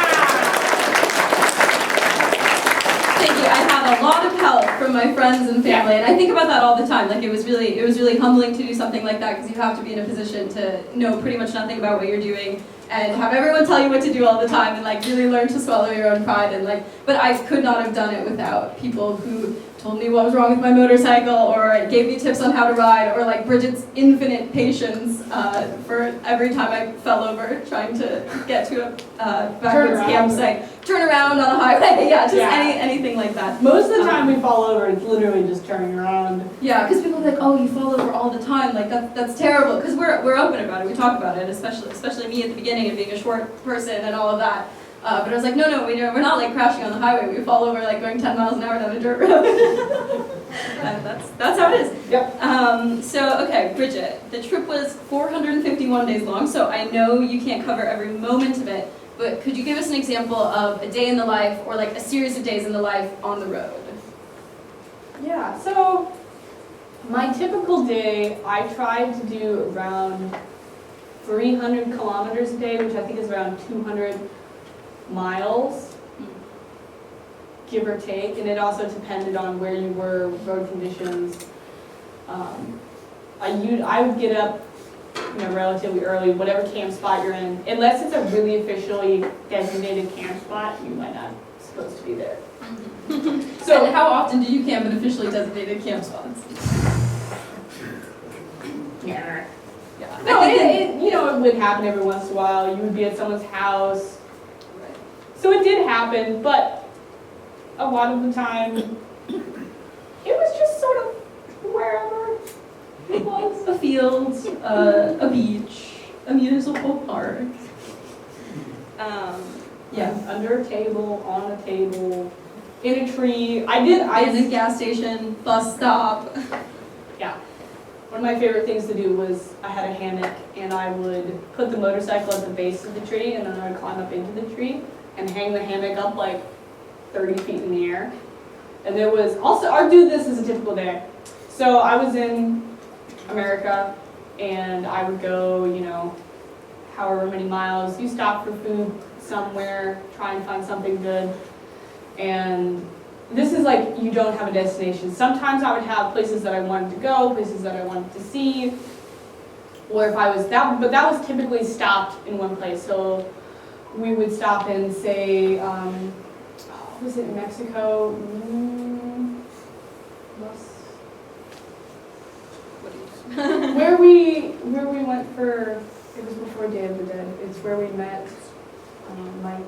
Thank you. I have a lot of help from my friends and family, and I think about that all the time. Like it was really humbling to do something like that because you have to be in a position to know pretty much nothing about what you're doing and have everyone tell you what to do all the time and like really learn to swallow your own pride and like. But I could not have done it without people who told me what was wrong with my motorcycle or gave me tips on how to ride or like Bridget's infinite patience for every time I fell over trying to get to a backwards campsite. Turn around on a highway, yeah, just anything like that. Most of the time we fall over, it's literally just turning around. Yeah, because people are like, oh, you fall over all the time, like that's terrible. Because we're open about it, we talk about it, especially me at the beginning and being a short person and all of that. But I was like, no, we're not like crashing on the highway. We fall over like going 10 miles an hour down a dirt road. And that's how it is. Yep. So, okay, Bridget, the trip was 451 days long, so I know you can't cover every moment of it, but could you give us an example of a day in the life or like a series of days in the life on the road? Yeah, so my typical day, I tried to do around 300 kilometers a day, which I think is around 200 miles, give or take, and it also depended on where you were, road conditions. I would get up, relatively early, whatever camp spot you're in, unless it's a really officially designated camp spot, you might not be supposed to be there. So, and how often do you camp in officially designated camp spots? Yeah. Yeah. No, it would happen every once in a while. You would be at someone's house. So it did happen, but a lot of the time, it was just sort of wherever it was. A field, a beach, a municipal park. Yeah. Under a table, on a table, in a tree. In a gas station, bus stop. Yeah. One of my favorite things to do was I had a hammock and I would put the motorcycle at the base of the tree and then I would climb up into the tree and hang the hammock up like 30 feet in the air. And there was also, I'll do this as a typical day. So I was in America and I would go, however many miles. You stop for food somewhere, try and find something good. And this is like you don't have a destination. Sometimes I would have places that I wanted to go, places that I wanted to see. Or if I was but that was typically stopped in one place. So we would stop in, say, was it Mexico? Where we went for, it was before Day of the Dead. It's where we met Mike.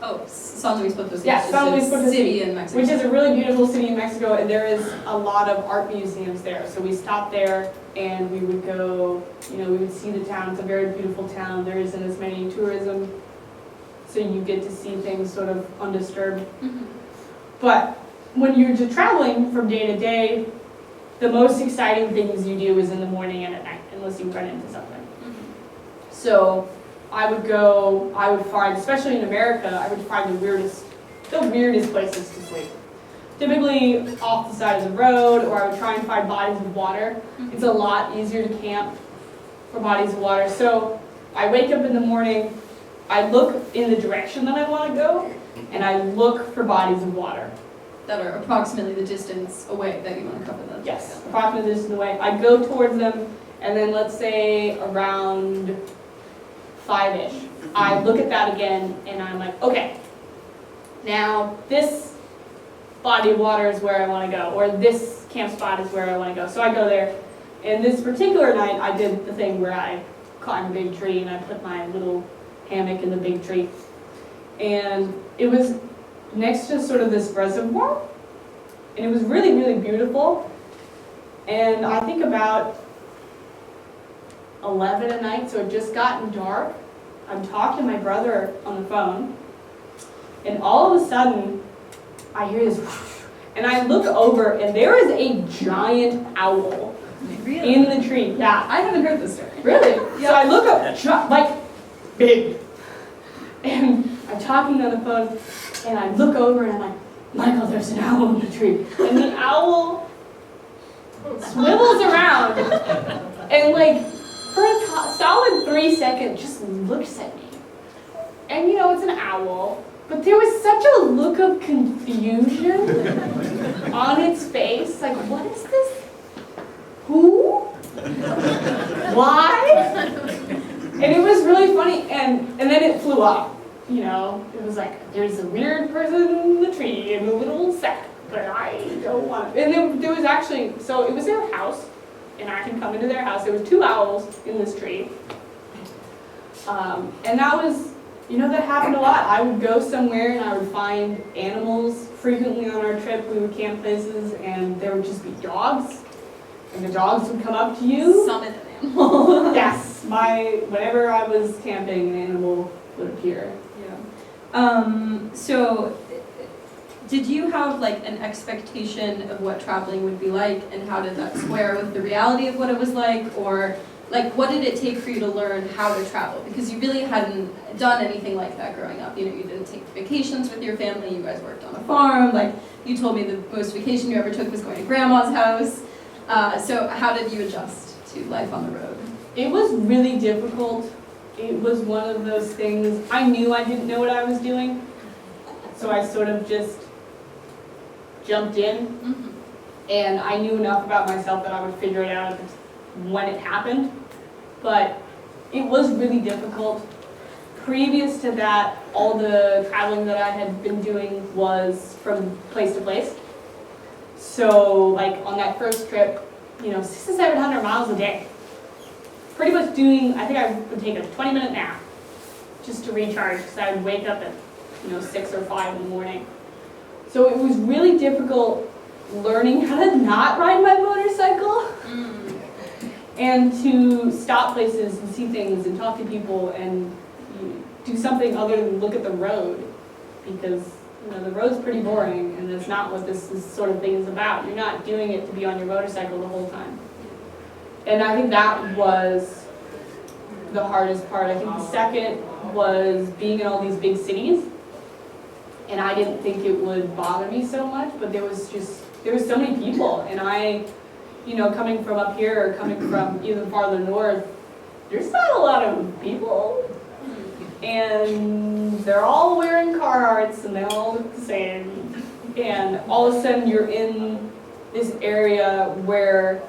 Oh, San Luis Potosí. Yeah, San Luis Potosí, city in Mexico. which is a really beautiful city in Mexico, and there is a lot of art museums there. So we stopped there, and we would go, we would see the town. It's a very beautiful town. There isn't as many tourism, so you get to see things sort of undisturbed. Mm-hmm. But when you're just traveling from day to day, the most exciting things you do is in the morning and at night, unless you run into something. So I would find, especially in America, I would find the weirdest places to sleep. Typically off the side of the road, or I would try and find bodies of water. It's a lot easier to camp for bodies of water. So I wake up in the morning, I look in the direction that I want to go, and I look for bodies of water. That are approximately the distance away that you want to cover them. Yes, approximately this is the way. I go towards them, and then let's say around 5-ish, I look at that again, and I'm like, okay, now this body of water is where I want to go, or this camp spot is where I want to go. So I go there, and this particular night, I did the thing where I climbed a big tree, and I put my little hammock in the big tree. And it was next to sort of this reservoir, and it was really, really beautiful. And I think about 11 at night, so it just gotten dark. I'm talking to my brother on the phone, and all of a sudden, I hear this whoosh, and I look over, and there is a giant owl in the tree. Yeah, I haven't heard this story. really? So I look up, like, big, and I'm talking on the phone, and I look over, and I'm like, Michael, there's an owl in the tree. And the owl swivels around, and like, for a solid 3 seconds, just looks at me. And you know, it's an owl, but there was such a look of confusion on its face. Like, what is this? Who? Why? And it was really funny, and then it flew off. You know, it was like, there's a weird person in the tree in a little sack, but I don't want to. And there was actually, so it was their house, and I can come into their house. There was 2 owls in this tree. And that was, you know, that happened a lot. I would go somewhere and I would find animals. Frequently on our trip, we would camp places, and there would just be dogs, and the dogs would come up to you. Summon an animal. Yes, whenever I was camping, an animal would appear. So did you have like an expectation of what traveling would be like, and how did that square with the reality of what it was like, or like what did it take for you to learn how to travel? Because you really hadn't done anything like that growing up. You know, you didn't take vacations with your family, you guys worked on a farm, like you told me the most vacation you ever took was going to grandma's house. So how did you adjust to life on the road? It was really difficult. It was one of those things, I knew I didn't know what I was doing, so I sort of just jumped in, and I knew enough about myself that I would figure it out when it happened, but it was really difficult. Previous to that, all the traveling that I had been doing was from place to place. So like on that first trip, you know, 600 to 700 miles a day. Pretty much doing, I think I would take a 20-minute nap just to recharge, because I would wake up at, you know, 6 or 5 in the morning. So it was really difficult learning how to not ride my motorcycle and to stop places and see things and talk to people and do something other than look at the road, because you know, the road's pretty boring, and that's not what this sort of thing is about. You're not doing it to be on your motorcycle the whole time. And I think that was the hardest part. I think the second was being in all these big cities. And I didn't think it would bother me so much, but there was so many people. And I, you know, coming from up here or coming from even farther north, there's not a lot of people. And they're all wearing Carhartts and they all look the same. And all of a sudden you're in this area where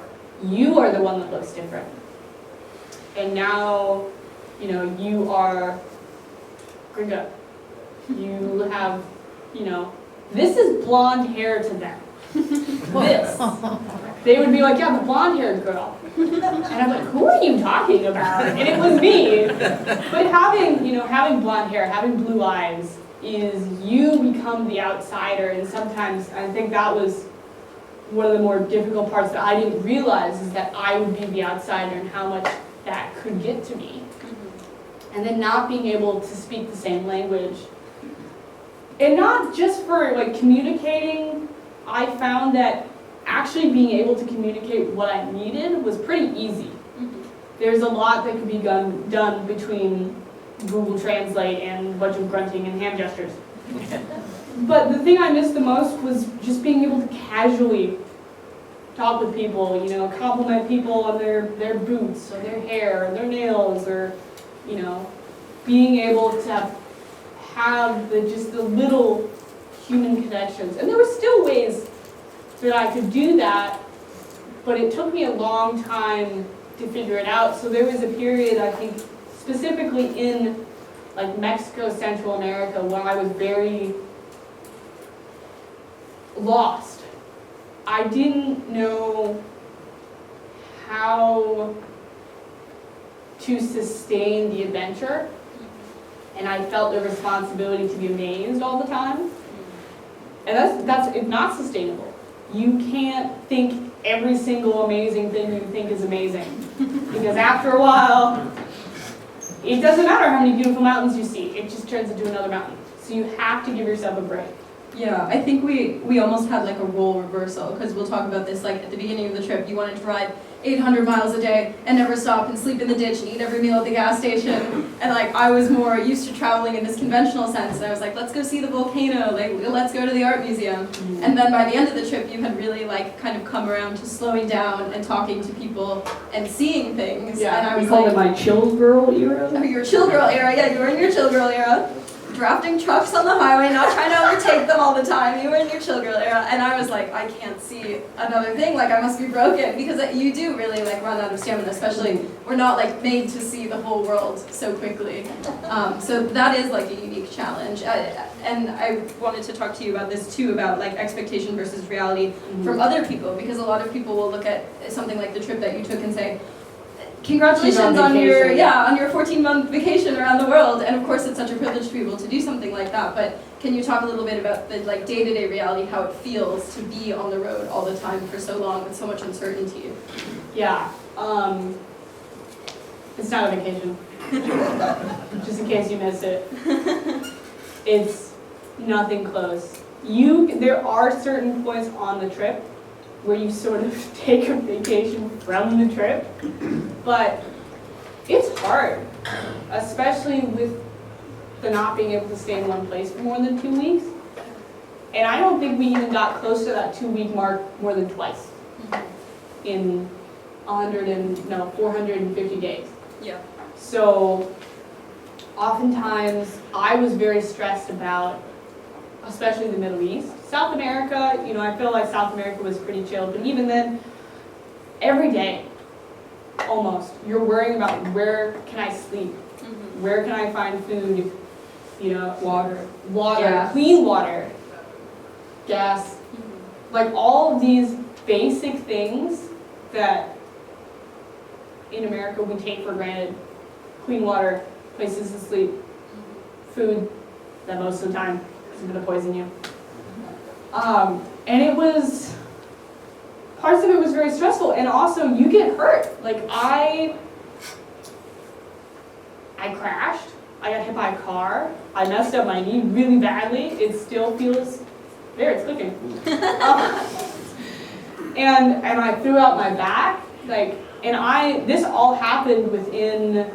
you are the one that looks different. And now, you know, you are Gringo. You have, you know, this is blonde hair to them. This. They would be like, yeah, the blonde haired girl. And I'm like, who are you talking about? And it was me. But having, you know, having blonde hair, having blue eyes, is you become the outsider. And sometimes I think that was one of the more difficult parts that I didn't realize, is that I would be the outsider and how much that could get to me. And then not being able to speak the same language. And not just for like communicating, I found that actually being able to communicate what I needed was pretty easy. There's a lot that could be done between Google Translate and a bunch of grunting and hand gestures. But the thing I missed the most was just being able to casually talk with people, you know, compliment people on their boots, or their hair, or their nails, or, you know, being able to have just the little human connections. And there were still ways that I could do that, but it took me a long time to figure it out. So there was a period, I think, specifically in like Mexico, Central America, when I was very lost. I didn't know how to sustain the adventure, and I felt the responsibility to be amazed all the time. And that's not sustainable. You can't think every single amazing thing you think is amazing, because after a while, it doesn't matter how many beautiful mountains you see, it just turns into another mountain. So you have to give yourself a break. Yeah, I think we almost had like a role reversal, because we'll talk about this, like at the beginning of the trip, you wanted to ride 800 miles a day and never stop and sleep in the ditch and eat every meal at the gas station. And like I was more used to traveling in this conventional sense, and I was like, let's go see the volcano, like let's go to the art museum. And then by the end of the trip, you had really like kind of come around to slowing down and talking to people and seeing things. Yeah, and I was We called like, it my chill girl era. oh, your chill girl era, yeah, you were in your chill girl era. Drafting trucks on the highway, not trying to overtake them all the time. You were in your chill girl era, and I was like, I can't see another thing. Like I must be broken, because you do really like run out of stamina. Especially we're not like made to see the whole world so quickly. So that is like a unique challenge. And I wanted to talk to you about this too, about like expectation versus reality from other people, because a lot of people will look at something like the trip that you took and say, congratulations on your 14-month vacation around the world, and of course it's such a privilege to be able to do something like that. But can you talk a little bit about the like day-to-day reality, how it feels to be on the road all the time for so long with so much uncertainty? Yeah, it's not a vacation. Just in case you missed it, it's nothing close. There are certain points on the trip where you sort of take a vacation from the trip, but it's hard, especially with the not being able to stay in one place for more than 2 weeks. And I don't think we even got close to that 2-week mark more than twice in 450 days. Yeah. So oftentimes I was very stressed about, especially the Middle East. South America, you know, I feel like South America was pretty chill, but even then, every day, almost, you're worrying about where can I sleep? Where can I find food? You know, water, Gas. Clean water, gas, like all of these basic things that in America we take for granted. Clean water, places to sleep, food that most of the time is going to poison you. And it was, parts of it was very stressful, and also you get hurt. Like I crashed, I got hit by a car, I messed up my knee really badly, it still feels, there it's clicking. And I threw out my back, like, and this all happened within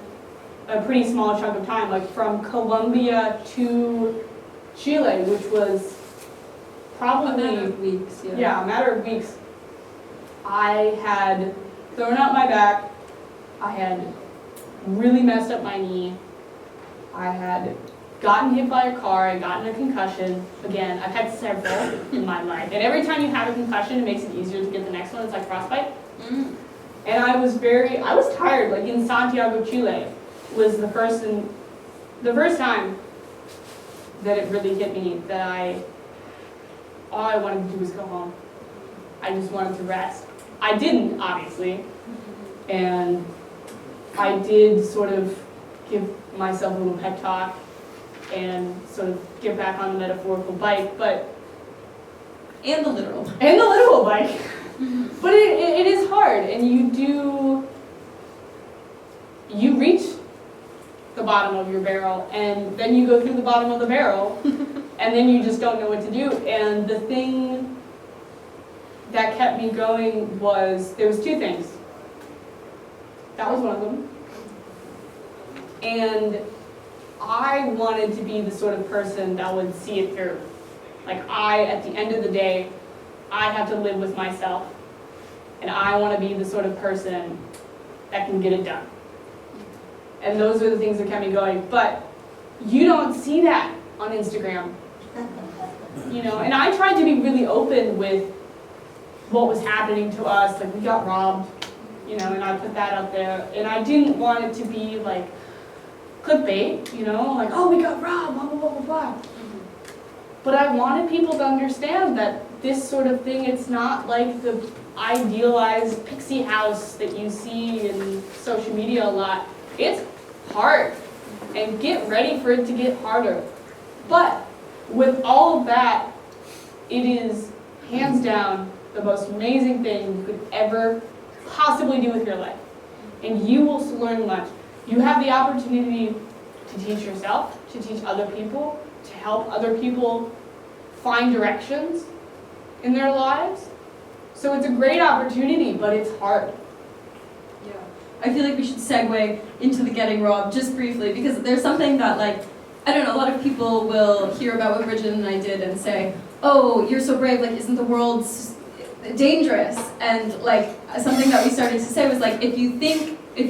a pretty small chunk of time, like from Colombia to Chile, which was probably a matter of weeks. a matter of weeks. I had thrown out my back, I had really messed up my knee, I had gotten hit by a car, I gotten a concussion. Again, I've had several in my life, and every time you have a concussion, it makes it easier to get the next one. It's like frostbite. And I was tired. Like in Santiago, Chile, was the first time that it really hit me that all I wanted to do was go home. I just wanted to rest. I didn't, obviously, and I did sort of give myself a little pep talk and sort of get back on the metaphorical bike, And the literal. bike. But it is hard, and you reach the bottom of your barrel, and then you go through the bottom of the barrel, and then you just don't know what to do. And the thing that kept me going was, there was two things. That was one of them. And I wanted to be the sort of person that would see it through. Like at the end of the day, I have to live with myself. And I want to be the sort of person that can get it done. And those are the things that kept me going. But you don't see that on Instagram. You know, and I tried to be really open with what was happening to us. Like, we got robbed, you know, and I put that out there. And I didn't want it to be like clickbait, you know, like, oh, we got robbed, blah, blah, blah, blah, blah. But I wanted people to understand that this sort of thing, it's not like the idealized pixie house that you see in social media a lot. It's hard, and get ready for it to get harder. But with all of that, it is hands down the most amazing thing you could ever possibly do with your life. And you will learn much. You have the opportunity to teach yourself, to teach other people, to help other people find directions in their lives. So it's a great opportunity, but it's hard. Yeah. I feel like we should segue into the getting robbed just briefly, because there's something that, like, I don't know, a lot of people will hear about what Bridget and I did and say, oh, you're so brave, like, isn't the world dangerous? And, like, something that we started to say was, like, if you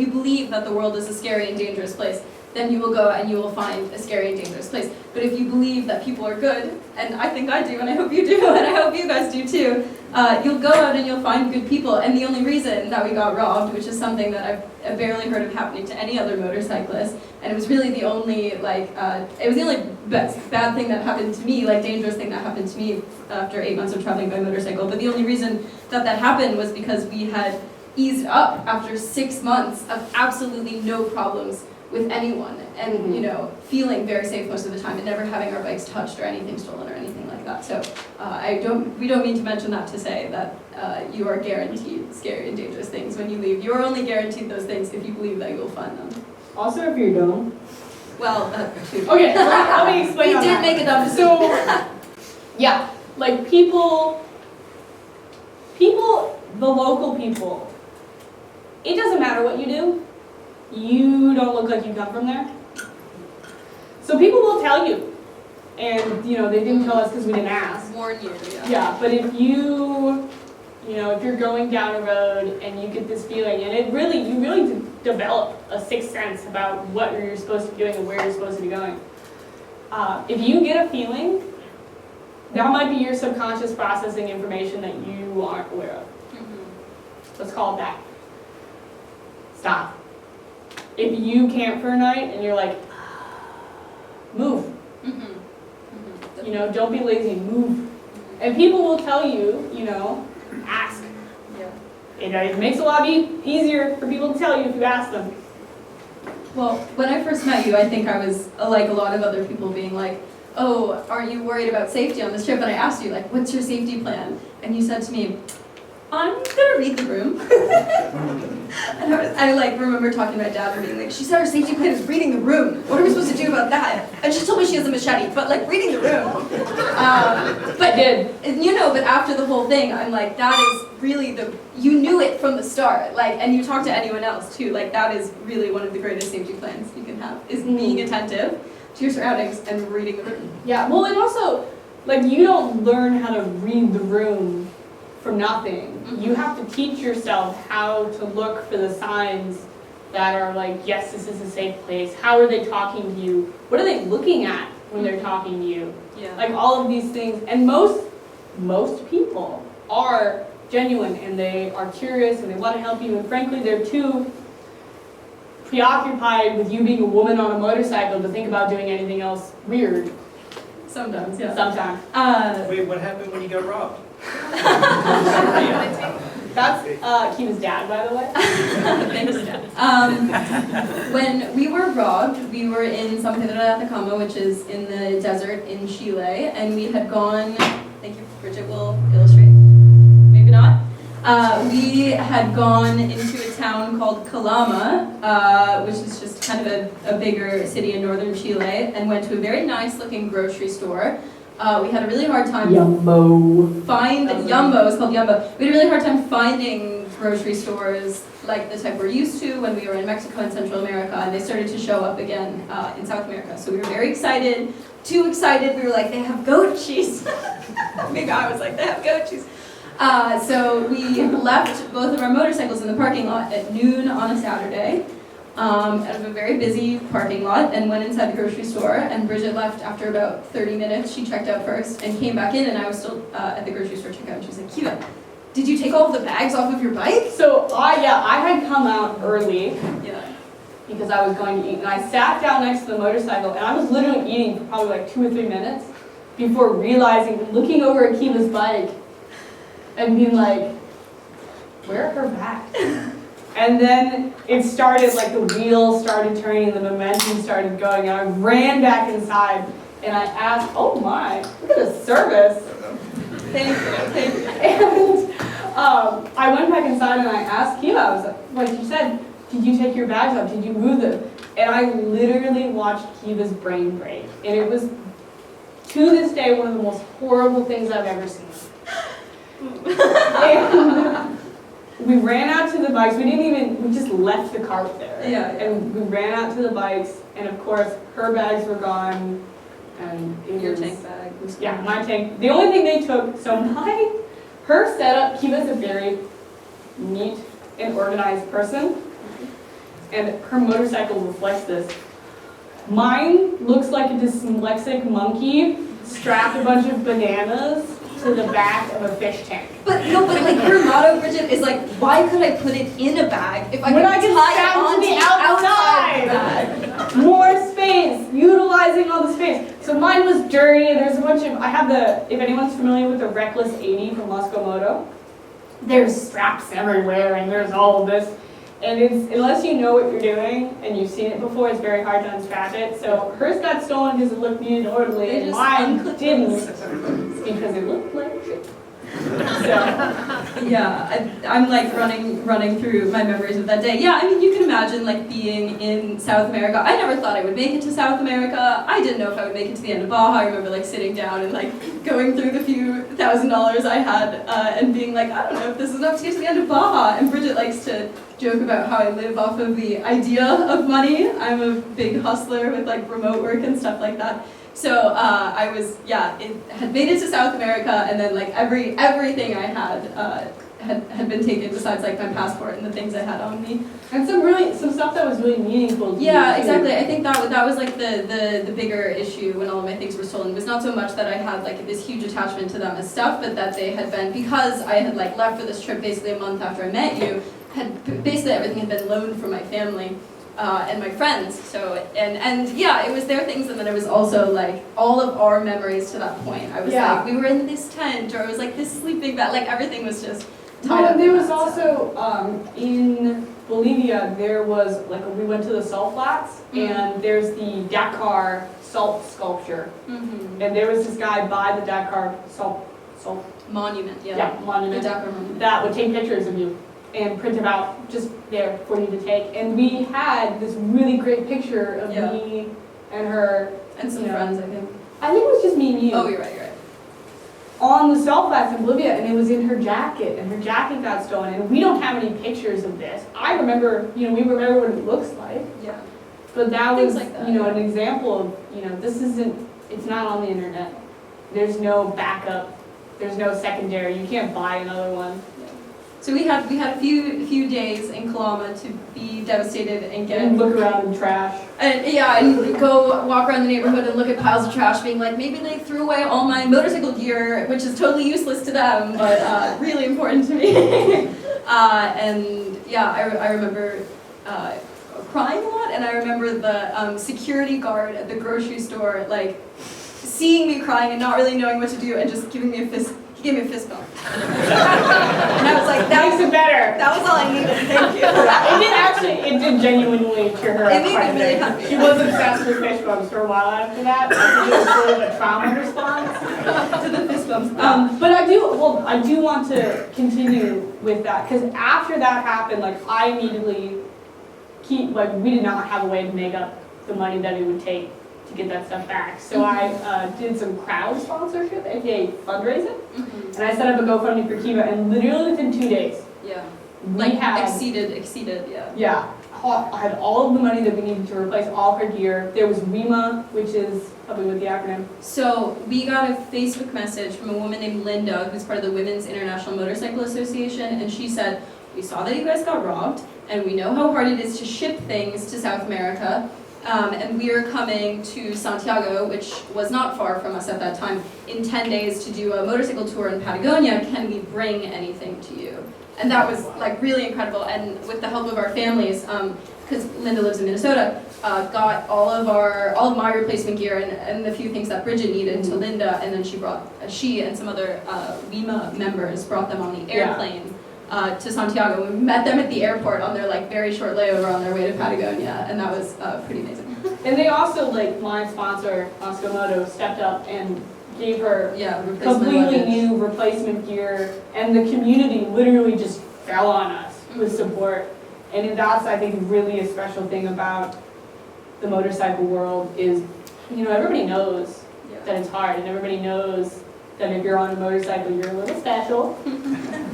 believe that the world is a scary and dangerous place, then you will go and you will find a scary and dangerous place. But if you believe that people are good, and I think I do, and I hope you do, and I hope you guys do too, you'll go out and you'll find good people. And the only reason that we got robbed, which is something that I've barely heard of happening to any other motorcyclist, and it was really the only, it was the only bad thing that happened to me, like dangerous thing that happened to me after 8 months of traveling by motorcycle. But the only reason that happened was because we had eased up after 6 months of absolutely no problems with anyone, and you know, feeling very safe most of the time, and never having our bikes touched or anything stolen or anything like that. So we don't mean to mention that to say that you are guaranteed scary and dangerous things when you leave. You are only guaranteed those things if you believe that you will find them. Also, if you're dumb. Well, that too. Okay, let me explain. We on did that. make a dumb decision. So, yeah, like people, the local people, it doesn't matter what you do. You don't look like you come from there. So people will tell you. And, you know, they didn't tell us because we didn't ask. Warn you, yeah. Yeah, but if you know, if you're going down a road and you get this feeling, and you really develop a sixth sense about what you're supposed to be doing and where you're supposed to be going. If you get a feeling, that might be your subconscious processing information that you aren't aware of. Let's call it that. Stop. If you camp for a night and you're like, move. You know, don't be lazy, move. And people will tell you, you know, ask. Yeah. It makes it a lot easier for people to tell you if you ask them. Well, when I first met you, I think I was like a lot of other people being like, oh, aren't you worried about safety on this trip? And I asked you, like, what's your safety plan? And you said to me, I'm gonna read the room. And I remember talking to my dad and being like, she said her safety plan is reading the room. What are we supposed to do about that? And she told me she has a machete, but like reading the room. But I did. You know, but after the whole thing, I'm like, that is really you knew it from the start. Like, and you talk to anyone else too. Like, that is really one of the greatest safety plans you can have, is being attentive to your surroundings and reading the room. Yeah, well, and also, like, you don't learn how to read the room for nothing. You have to teach yourself how to look for the signs that are like, yes, this is a safe place. How are they talking to you? What are they looking at when they're talking to you? Yeah. Like, all of these things. And most people are genuine, and they are curious, and they want to help you, and frankly, they're too preoccupied with you being a woman on a motorcycle to think about doing anything else weird. Sometimes, yeah. Sometimes. Wait, what happened when you got robbed? That's Kiva's dad, by the way. Thanks, Dad. When we were robbed, we were in San Pedro de Atacama, which is in the desert in Chile, and we had gone, thank you, Bridget will illustrate, maybe not. We had gone into a town called Calama, which is just kind of a bigger city in northern Chile, and went to a very nice looking grocery store. We had a really hard time Yumbo. find Yumbo, it's called Yumbo. We had a really hard time finding grocery stores like the type we're used to when we were in Mexico and Central America, and they started to show up again in South America. So we were very excited, too excited. We were like, they have goat cheese. Maybe I was like, they have goat cheese. So we left both of our motorcycles in the parking lot at noon on a Saturday, out of a very busy parking lot, and went inside the grocery store. And Bridget left after about 30 minutes. She checked out first and came back in, and I was still at the grocery store checkout. And she was like, Kiva, did you take all of the bags off of your bike? So I had come out early Yeah. because I was going to eat, and I sat down next to the motorcycle, and I was literally eating for probably like 2 or 3 minutes before realizing, looking over at Kiva's bike, and being like, where are her bags? And then it started, like the wheels started turning, the momentum started going, and I ran back inside, and I asked, oh my, look at the service. Thank you. And I went back inside and I asked Kiva, I was like you said, did you take your bags out? Did you move them? And I literally watched Kiva's brain break. And it was, to this day, one of the most horrible things I've ever seen. And we ran out to the bikes. We just left the cart there. Yeah. And we ran out to the bikes, and of course, her bags were gone. And it Your was, tank bag was yeah, my tank. The only thing they took, so her setup, Kiva's a very neat and organized person, and her motorcycle reflects this. Mine looks like a dyslexic monkey strapped a bunch of bananas to the back of a fish tank. But no, but like her motto, Bridget, is like, why could I put it in a bag if I When could I can tie strap it it to onto the outside outside. the bag? More space, utilizing all the space. So mine was dirty, and there's a bunch of, I have if anyone's familiar with the Reckless 80 from Moscow Moto, there's straps everywhere, and there's all of this. And unless you know what you're doing, and you've seen it before, it's very hard to unstrap it. So hers got stolen because it looked neat and orderly, They and just mine unclipped didn't because it looked like shit. So, Yeah, I'm like running through my memories of that day. Yeah, I mean, you can imagine like being in South America. I never thought I would make it to South America. I didn't know if I would make it to the end of Baja. I remember like sitting down and like going through the few $1,000s I had and being like, I don't know if this is enough to get to the end of Baja. And Bridget likes to joke about how I live off of the idea of money. I'm a big hustler with like remote work and stuff like that. So I was, it had made it to South America, and then like everything I had been taken besides like my passport and the things I had on me. and some stuff that was really meaningful to Yeah, me, too. exactly. I think that was like the bigger issue when all of my things were stolen. It was not so much that I had like this huge attachment to them as stuff, but that they had been, because I had like left for this trip basically a month after I met you, basically everything had been loaned from my family. And my friends, so, and yeah, it was their things, and then it was also like all of our memories to that point. I was like, we were in this tent, or it was like this sleeping bag, like everything was just tied up. And there in was that, also, in Bolivia, there was, like, we went to the salt flats, and there's the Dakar salt sculpture. Mm-hmm. And there was this guy by the Dakar salt Monument, monument The Dakar monument. that would take pictures of you and print them out just there for you to take. And we had this really great picture of me and her. And some you know, friends, I think. I think it was just me and you. Oh, you're right. On the salt flats in Bolivia, and it was in her jacket, and her jacket got stolen. And we don't have any pictures of this. I remember, we remember what it looks like. Yeah. But that Things was, like that, an example of, this isn't, it's not on the internet. There's no backup. There's no secondary. You can't buy another one. So we had a few days in Kalama to be devastated and get And look around in trash. and go walk around the neighborhood and look at piles of trash, being like, maybe they threw away all my motorcycle gear, which is totally useless to them, but really important to me. I remember crying a lot, and I remember the security guard at the grocery store like seeing me crying and not really knowing what to do, and just giving me a fist. He gave me a fist bump. And I was like, that Makes it better. was all I needed, thank you. It did genuinely cheer her It up made quite a me really bit. happy. She was obsessed with fish bumps for a while after that. I think it was sort of a trauma response. To the fist bumps. But I do want to continue with that, because after that happened, I immediately we did not have a way to make up the money that it would take to get that stuff back. So I did some crowd sponsorship, aka fundraising, and I set up a GoFundMe for Kiva, and literally within 2 days, Yeah. we Like had exceeded, yeah. yeah, I had all of the money that we needed to replace all her gear. There was WEMA, which is probably with the acronym. So we got a Facebook message from a woman named Linda, who's part of the Women's International Motorcycle Association, and she said, we saw that you guys got robbed, and we know how hard it is to ship things to South America, and we are coming to Santiago, which was not far from us at that time, in 10 days to do a motorcycle tour in Patagonia. Can we bring anything to you? And that was like really incredible, and with the help of our families, because Linda lives in Minnesota, got all of my replacement gear and the few things that Bridget needed to Linda, and then she and some other WEMA members brought them on the airplane to Santiago. We met them at the airport on their like very short layover on their way to Patagonia, and that was pretty amazing. And they also, like, my sponsor, Moto, stepped up and gave her Replacement completely luggage. new replacement gear, and the community literally just fell on us with support. And that's, I think, really a special thing about the motorcycle world is, everybody knows that it's hard, and everybody knows that if you're on a motorcycle, you're a little special.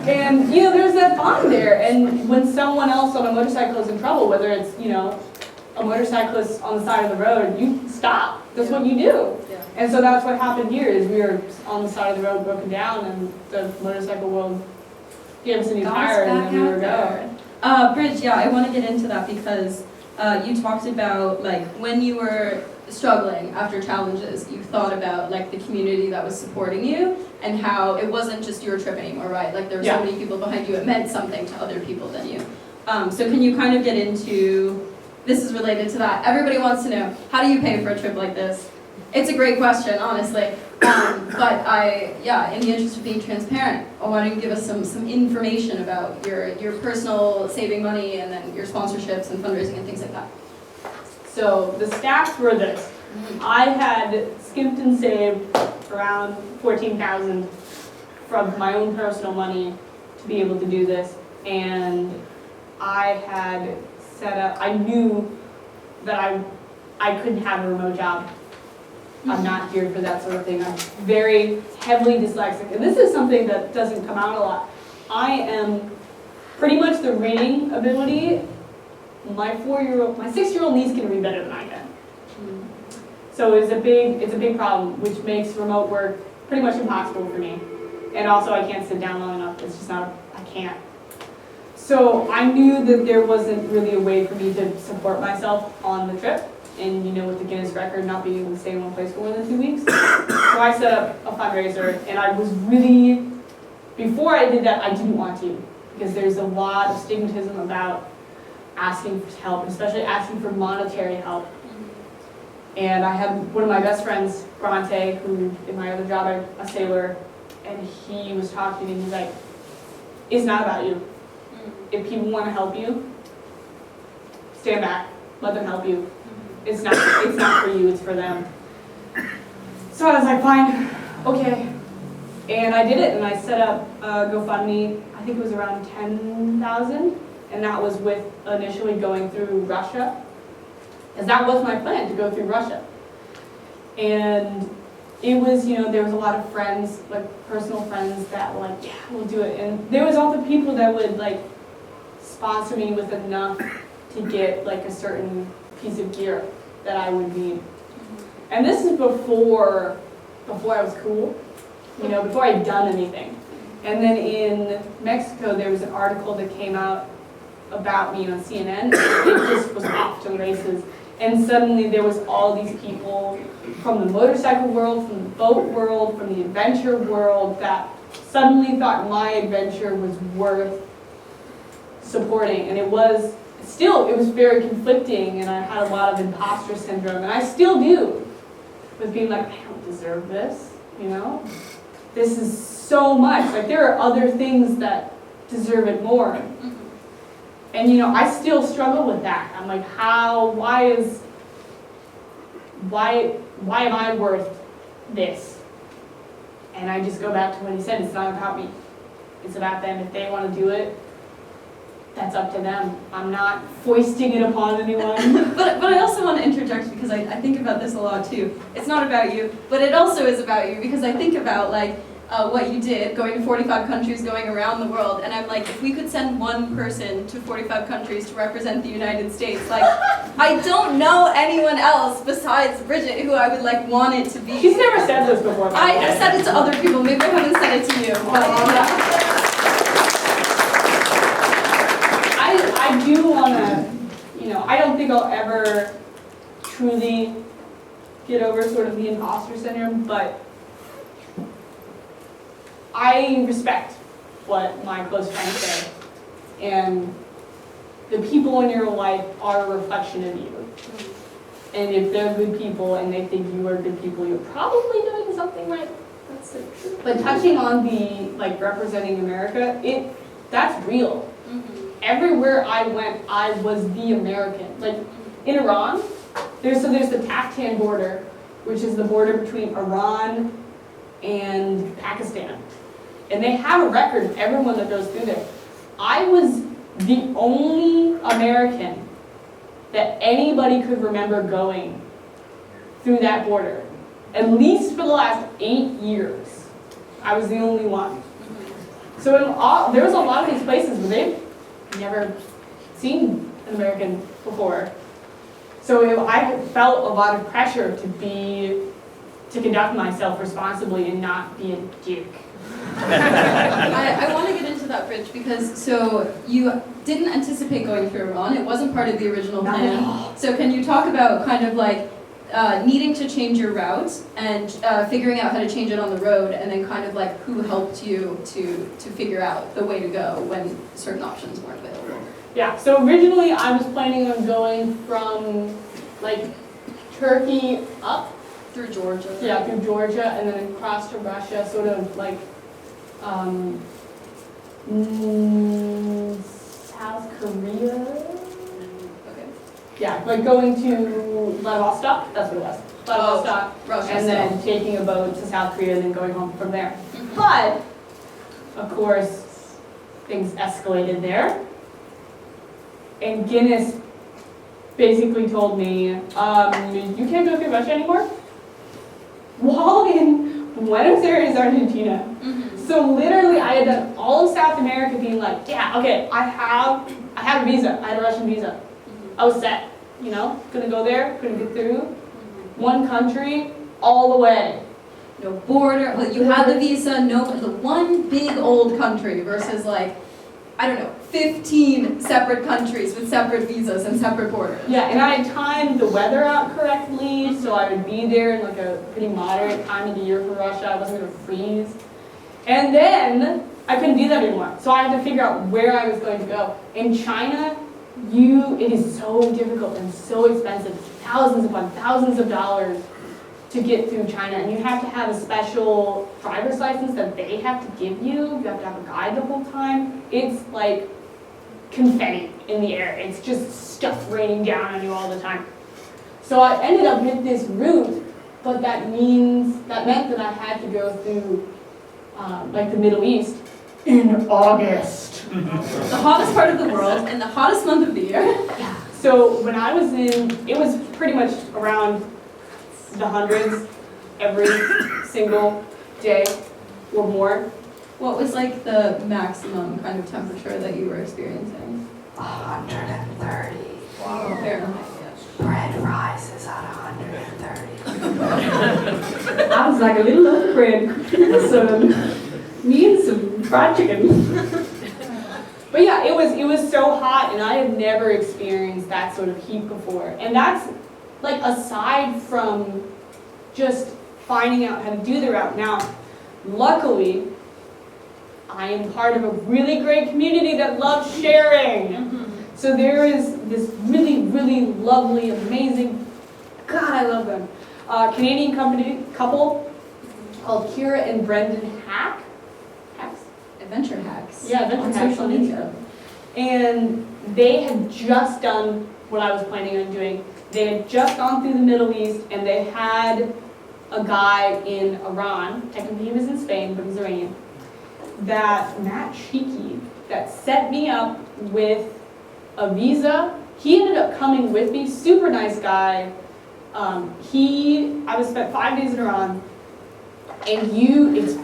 And, there's that bond there. And when someone else on a motorcycle is in trouble, whether it's, a motorcyclist on the side of the road, you stop. That's what you do. Yeah. And so that's what happened here, is we were on the side of the road broken down, and the motorcycle world gave us a new tire, and then we were going. Bridge, I want to get into that because you talked about like when you were struggling after challenges, you thought about like the community that was supporting you and how it wasn't just your trip anymore, right? Like there were so many people behind you, it meant something to other people than you. So can you kind of get into, this is related to that, everybody wants to know, how do you pay for a trip like this? It's a great question, honestly. But in the interest of being transparent, why don't you give us some information about your personal saving money and then your sponsorships and fundraising and things like that. So the stats were this. I had skimped and saved around $14,000 from my own personal money to be able to do this. And I had set up, I knew that I couldn't have a remote job. I'm not geared for that sort of thing. I'm very heavily dyslexic. And this is something that doesn't come out a lot. I am pretty much the reading ability. My 6-year-old niece can read better than I can. So it's a big problem, which makes remote work pretty much impossible for me. And also I can't sit down long enough. It's just not, I can't. So I knew that there wasn't really a way for me to support myself on the trip. And with the Guinness record, not being able to stay in one place for more than 2 weeks. So I set up a fundraiser, and I was really, before I did that, I didn't want to, because there's a lot of stigmatism about asking for help, especially asking for monetary help. And I had one of my best friends, Bronte, who in my other job, I'm a sailor, and he was talking to me, and he's like, it's not about you. If people want to help you, stand back, let them help you. It's not for you, it's for them. So I was like, fine, okay. And I did it, and I set up GoFundMe, I think it was around $10,000, and that was with initially going through Russia, because that was my plan, to go through Russia. And it was, there was a lot of friends, like personal friends that were like, yeah, we'll do it. And there was also people that would like sponsor me with enough to get like a certain piece of gear that I would need. And this is before I was cool, before I'd done anything. And then in Mexico, there was an article that came out about me on CNN. It just was off to the races. And suddenly there was all these people from the motorcycle world, from the boat world, from the adventure world that suddenly thought my adventure was worth supporting. And it was very conflicting, and I had a lot of imposter syndrome, and I still do, with being like, I don't deserve this, This is so much. Like, there are other things that deserve it more. And, I still struggle with that. I'm like, why am I worth this? And I just go back to what he said, it's not about me. It's about them. If they want to do it, that's up to them. I'm not foisting it upon anyone. But I also want to interject because I think about this a lot too. It's not about you, but it also is about you because I think about like what you did, going to 45 countries, going around the world, and I'm like, if we could send one person to 45 countries to represent the United States, like, I don't know anyone else besides Bridget who I would like want it to be. She's never said this before. I have said it to other people, maybe I haven't said it to you, but yeah. I do want to, I don't think I'll ever truly get over sort of the imposter syndrome, but I respect what my close friends say, and the people in your life are a reflection of you. And if they're good people and they think you are good people, you're probably doing something right. That's so true. But touching on the like representing America, that's real. Everywhere I went, I was the American. Like in Iran, there's the Pakistan border, which is the border between Iran and Pakistan. And they have a record of everyone that goes through there. I was the only American that anybody could remember going through that border. At least for the last 8 years, I was the only one. So there was a lot of these places where they've never seen an American before. So I felt a lot of pressure to conduct myself responsibly and not be a dick. I want to get into that, Bridge, because so you didn't anticipate going through Iran. It wasn't part of the original Not plan. at all. So can you talk about kind of like needing to change your route and figuring out how to change it on the road, and then kind of like who helped you to figure out the way to go when certain options weren't available? Yeah, so originally I was planning on going from like Turkey up. Through Georgia. Yeah, through Georgia and then across to Russia, sort of like South Korea. Okay. Yeah, like going to Vladivostok, that's what it was. Vladivostok, Russia. and then taking a boat to South Korea and then going home from there. But, of course, things escalated there. And Guinness basically told me, you can't go through Russia anymore. While in Buenos Aires, Argentina. So literally I had done all of South America being like, yeah, okay, I have a visa. I had a Russian visa. I was set, gonna go there, gonna get through. One country, all the way. No border, well, you had the visa, the one big old country versus like, I don't know, 15 separate countries with separate visas and separate borders. Yeah, and I had timed the weather out correctly, so I would be there in like a pretty moderate time of the year for Russia. I wasn't gonna freeze. And then I couldn't do that anymore. So I had to figure out where I was going to go. In China, it is so difficult and so expensive, thousands upon thousands of dollars to get through China, and you have to have a special driver's license that they have to give you. You have to have a guide the whole time. It's like confetti in the air. It's just stuff raining down on you all the time. So I ended up with this route, but that meant that I had to go through like the Middle East in August. The hottest part of the world and the hottest month of the year. Yeah. So when I was it was pretty much around the hundreds every single day or more. What was like the maximum kind of temperature that you were experiencing? 130. Wow. Fahrenheit, yeah. Bread rises at 130. I was like a little loaf of bread, me and some fried chicken. But yeah, it was so hot, and I had never experienced that sort of heat before. And that's like aside from just finding out how to do the route. Now, luckily, I am part of a really great community that loves sharing. So there is this really, really lovely, amazing, God, I love them, Canadian couple called Kira and Brendan Hacks? Adventure hacks. Yeah, Adventure Hacks social on media. And they had just done what I was planning on doing. They had just gone through the Middle East, and they had a guy in Iran, technically he was in Spain, but he's Iranian, that Matt Cheeky, that set me up with a visa. He ended up coming with me, super nice guy. I was spent 5 days in Iran, and it's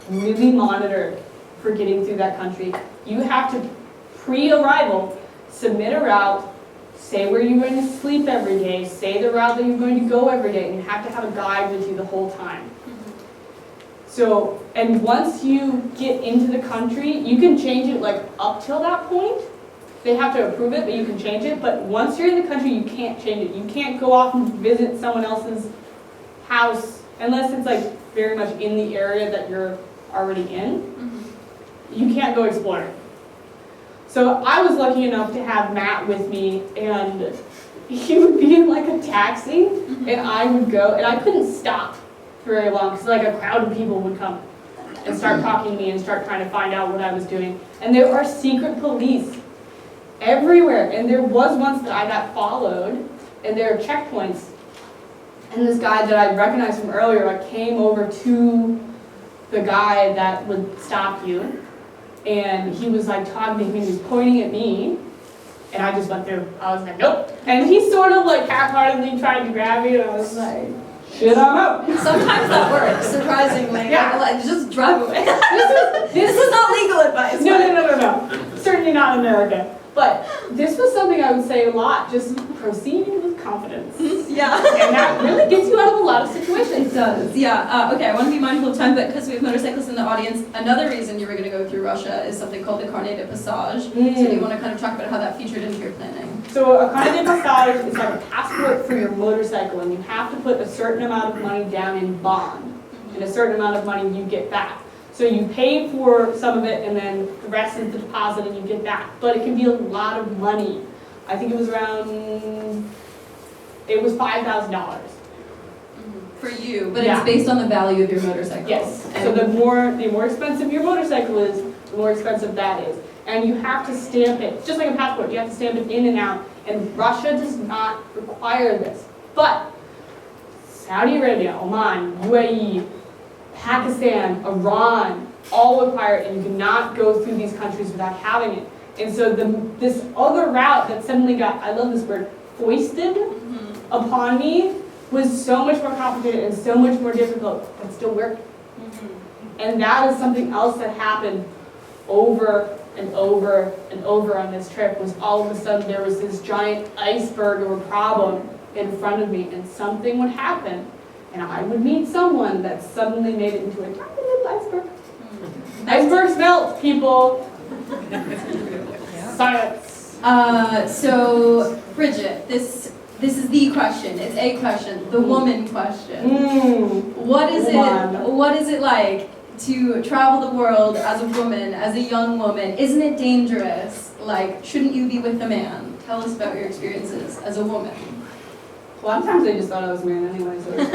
really monitored for getting through that country. You have to, pre-arrival, submit a route, say where you're going to sleep every day, say the route that you're going to go every day, and you have to have a guide with you the whole time. So, and once you get into the country, you can change it like up till that point. They have to approve it, but you can change it. But once you're in the country, you can't change it. You can't go off and visit someone else's house unless it's like very much in the area that you're already in. You can't go exploring. So I was lucky enough to have Matt with me, and he would be in like a taxi, and I would go, and I couldn't stop for very long because like a crowd of people would come and start talking to me and start trying to find out what I was doing. And there are secret police everywhere. And there was once that I got followed, and there are checkpoints. And this guy that I recognized from earlier, I came over to the guy that would stop you. And he was like talking to me, he was pointing at me, and I just went through. I was like, nope. And he sort of like half-heartedly tried to grab me, and I was like, shit, I'm out. Sometimes that works, surprisingly. Yeah. Like, just drive away. This is not legal advice. No. Certainly not in America. But this was something I would say a lot, just proceeding with confidence. Yeah. And that really gets you out of a lot of situations. It does, yeah. Okay, I want to be mindful of time, but because we have motorcyclists in the audience, another reason you were going to go through Russia is something called the Carnet de Passage. So do you want to kind of talk about how that featured into your planning? So a Carnet de Passage is like a passport for your motorcycle, and you have to put a certain amount of money down in bond, and a certain amount of money you get back. So you pay for some of it, and then the rest is the deposit, and you get back. But it can be a lot of money. I think it was $5,000. For you, but Yeah. it's based on the value of your motorcycle. Yes. And So the more expensive your motorcycle is, the more expensive that is. And you have to stamp it, just like a passport, you have to stamp it in and out. And Russia does not require this. But Saudi Arabia, Oman, UAE, Pakistan, Iran, all require it, and you cannot go through these countries without having it. And so this other route that suddenly got, I love this word, foisted upon me was so much more complicated and so much more difficult, but still worked. And that is something else that happened over and over and over on this trip, was all of a sudden there was this giant iceberg of a problem in front of me, and something would happen, and I would meet someone that suddenly made it into a tiny little iceberg. Icebergs melt, people. Science. So Bridget, this is the question. It's a question, the woman question. What is it like to travel the world as a woman, as a young woman? Isn't it dangerous? Like, shouldn't you be with a man? Tell us about your experiences as a woman. A lot of times I just thought I was a man anyway, so it's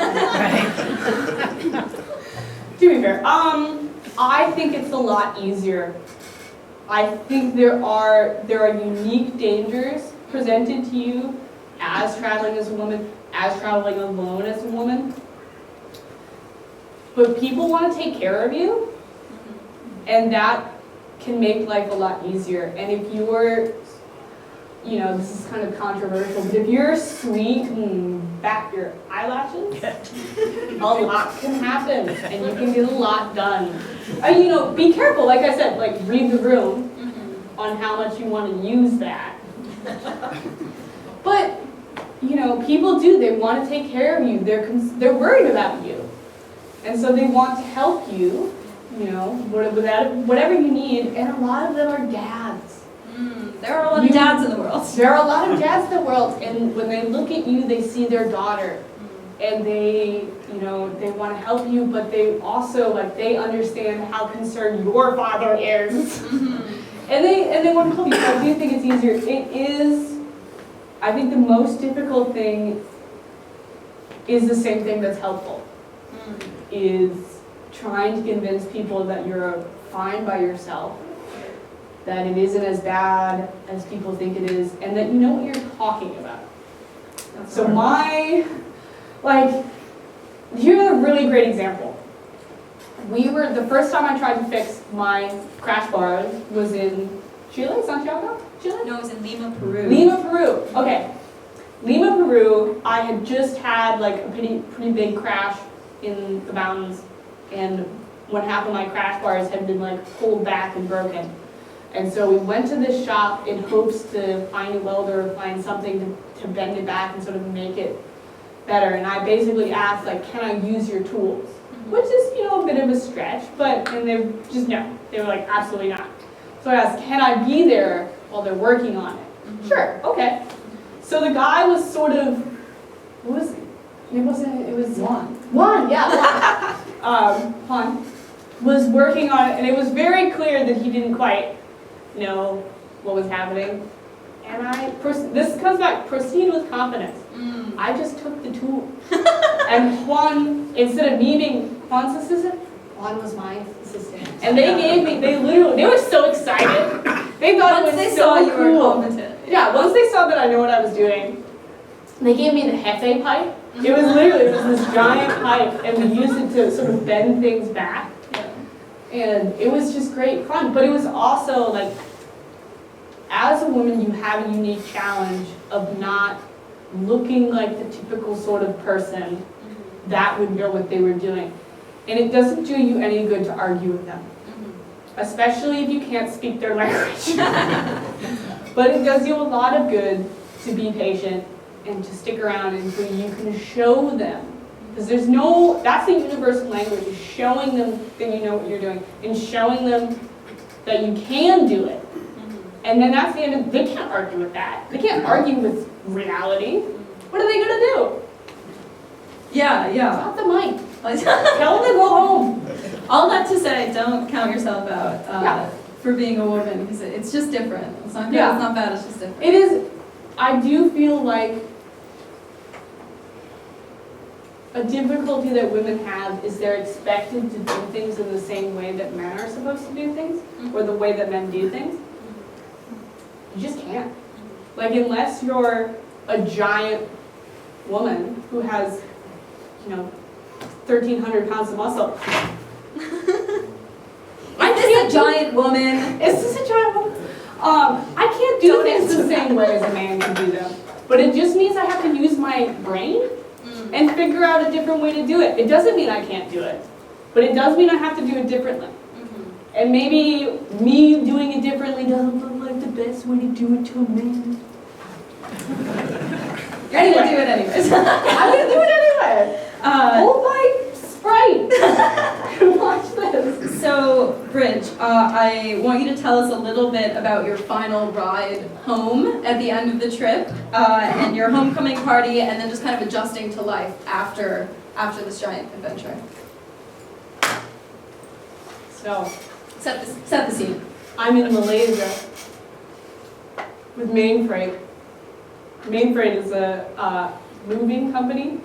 fine. To be fair, I think it's a lot easier. I think there are unique dangers presented to you as traveling as a woman, as traveling alone as a woman. But people want to take care of you, and that can make life a lot easier. And if you're, this is kind of controversial, but if you're sweet and bat your eyelashes, a lot can happen, and you can get a lot done. Be careful, like I said, like read the room on how much you want to use that. But, people do, they want to take care of you, they're worried about you. And so they want to help you, whatever you need, and a lot of them are dads. There are a lot of dads in the world. There are a lot of dads in the world, and when they look at you, they see their daughter, and they want to help you, but they also, they understand how concerned your father is, and they want to help you. So I do think it's easier. It is, I think the most difficult thing is the same thing that's helpful, is trying to convince people that you're fine by yourself, that it isn't as bad as people think it is, and that you know what you're talking about. So here's a really great example. The first time I tried to fix my crash bars was in Chile? Santiago? Chile? No, it was in Lima, Peru. Lima, Peru. Okay. Lima, Peru, I had just had like a pretty big crash in the mountains, and when half of my crash bars had been like pulled back and broken. And so we went to this shop in hopes to find a welder or find something to bend it back and sort of make it better. And I basically asked, like, can I use your tools? Which is, you know, a bit of a stretch, and they just, no. They were like, absolutely not. So I asked, can I be there while they're working on it? Sure, okay. So the guy was sort of, what was it? It was Juan, yeah, Juan was working on it, and it was very clear that he didn't quite know what was happening. And this comes back, proceed with confidence. I just took the tool. And Juan, instead of me being Juan's assistant, Juan was my assistant. And they gave me, they were so excited. They thought Once it was they so saw you were cool. competent. Yeah, once they saw that I knew what I was doing, they gave me the Hefe pipe. It was literally this giant pipe, and we used it to sort of bend things back. And it was just great fun. But it was also like, as a woman, you have a unique challenge of not looking like the typical sort of person that would know what they were doing. And it doesn't do you any good to argue with them, especially if you can't speak their language. But it does you a lot of good to be patient and to stick around until you can show them. Because that's the universal language, is showing them that you know what you're doing and showing them that you can do it. And then that's the end of, they can't argue with that. They can't argue with reality. What are they gonna do? Yeah. Drop the mic. Tell them to go home. All that to say, don't count yourself out Yeah. for being a woman, because it's just different. It's not good, Yeah. it's not bad, it's just different. It is, I do feel like a difficulty that women have is they're expected to do things in the same way that men are supposed to do things, or the way that men do things. You just can't. Like, unless you're a giant woman who has, 1,300 pounds of muscle. Is this a giant woman? Is this a giant woman? I can't do things the same way as a man can do them. But it just means I have to use my brain and figure out a different way to do it. It doesn't mean I can't do it, but it does mean I have to do it differently. And maybe me doing it differently doesn't look like the best way to do it to a man. You're gonna do it anyways. I'm gonna do it anyway. Hold my Sprite. Watch this. So, Bridge, I want you to tell us a little bit about your final ride home at the end of the trip, and your homecoming party, and then just kind of adjusting to life after this giant adventure. So, Set the scene. I'm in Malaysia with Main Freight. Main Freight is a moving company.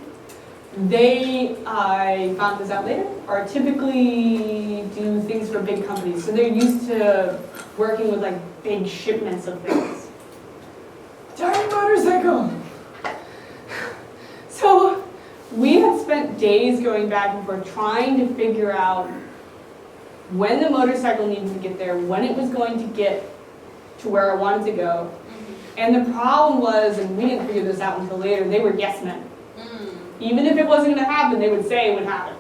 They, I found this out later, are typically do things for big companies. So they're used to working with like big shipments of things. Tiny motorcycle. So we had spent days going back and forth trying to figure out when the motorcycle needed to get there, when it was going to get to where I wanted to go. And the problem was, and we didn't figure this out until later, they were yes men. Even if it wasn't going to happen, they would say it would happen.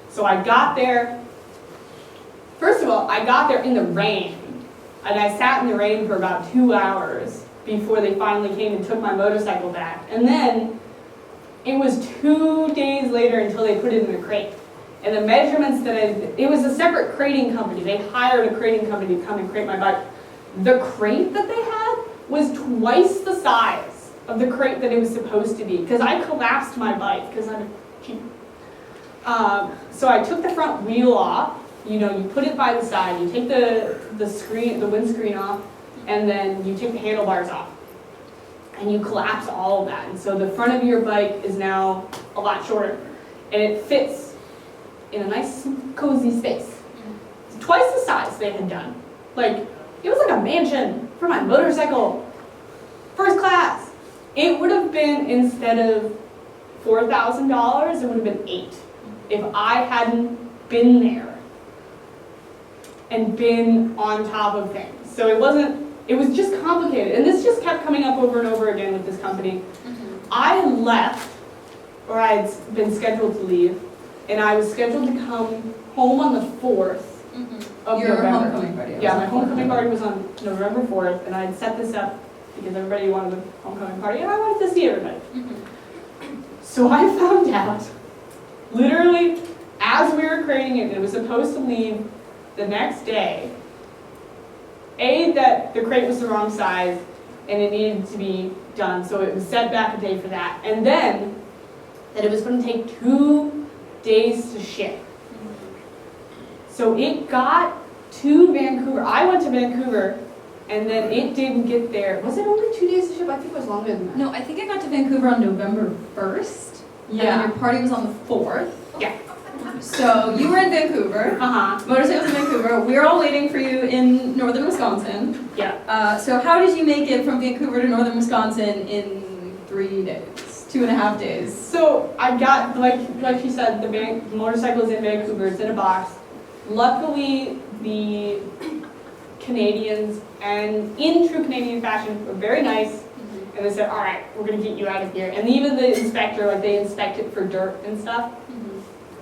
So I got there. First of all, I got there in the rain. And I sat in the rain for about 2 hours before they finally came and took my motorcycle back. And then it was 2 days later until they put it in a crate. And the measurements it was a separate crating company. They hired a crating company to come and crate my bike. The crate that they had was twice the size of the crate that it was supposed to be, because I collapsed my bike, because I'm cheap. So I took the front wheel off, you put it by the side, you take the windscreen off, and then you take the handlebars off. And you collapse all of that. And so the front of your bike is now a lot shorter. And it fits in a nice, cozy space. It's twice the size they had done. Like, it was like a mansion for my motorcycle. First class. It would have been, instead of $4,000, it would have been $8,000 if I hadn't been there and been on top of things. So it was just complicated. And this just kept coming up over and over again with this company. I left, or I had been scheduled to leave, and I was scheduled to come home on the 4th of Your November. homecoming party. Yeah, my homecoming party was on November 4th, and I had set this up because everybody wanted a homecoming party, and I wanted to see everybody. So I found out, literally, as we were creating it, and it was supposed to leave the next day, that the crate was the wrong size, and it needed to be done, so it was set back a day for that, and then that it was going to take 2 days to ship. So it got to Vancouver. I went to Vancouver, and then it didn't get there. Was it only 2 days to ship? I think it was longer than that. No, I think I got to Vancouver on November 1st. And then your party was on the 4th. Yeah. So you were in Vancouver. Motorcycles in Vancouver. We were all waiting for you in northern Wisconsin. Yeah. So how did you make it from Vancouver to northern Wisconsin in 3 days? 2.5 days. So I got, like she said, the motorcycle is in Vancouver. It's in a box. Luckily, the Canadians, and in true Canadian fashion, were very nice. And they said, all right, we're going to get you out of here. And even the inspector, like they inspect it for dirt and stuff.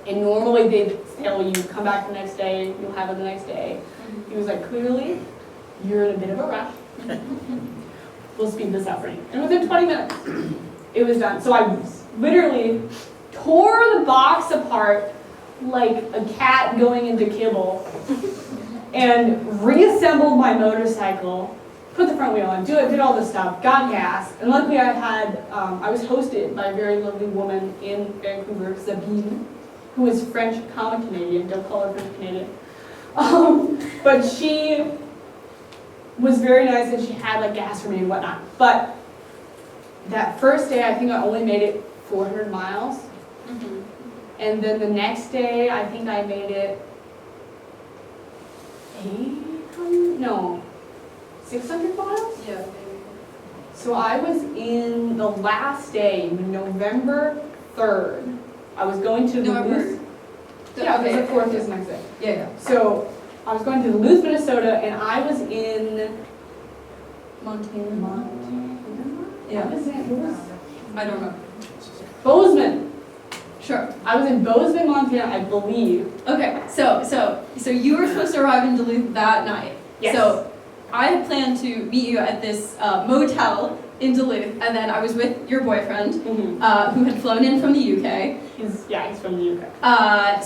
And normally they'd tell you, come back the next day, you'll have it the next day. He was like, clearly, you're in a bit of a rush. We'll speed this up for you. And within 20 minutes, it was done. So I literally tore the box apart like a cat going into kibble and reassembled my motorcycle, put the front wheel on, did all this stuff, got gas, and luckily I was hosted by a very lovely woman in Vancouver, Sabine, who is French, common Canadian, don't call her French Canadian. But she was very nice and she had like gas for me and whatnot. But that first day, I think I only made it 400 miles. And then the next day, I think I made it 600 miles? Yeah. So I was in the last day, November 3rd. I was going to Duluth. Yeah, because the 4th is next day. Yeah. So I was going to Duluth, Minnesota, and I was in Montana. Yeah. What was I don't know. Bozeman. Sure. I was in Bozeman, Montana, I believe. Okay, so you were supposed to arrive in Duluth that night. Yes. So I had planned to meet you at this motel in Duluth, and then I was with your boyfriend, who had flown in from the UK. He's from the UK.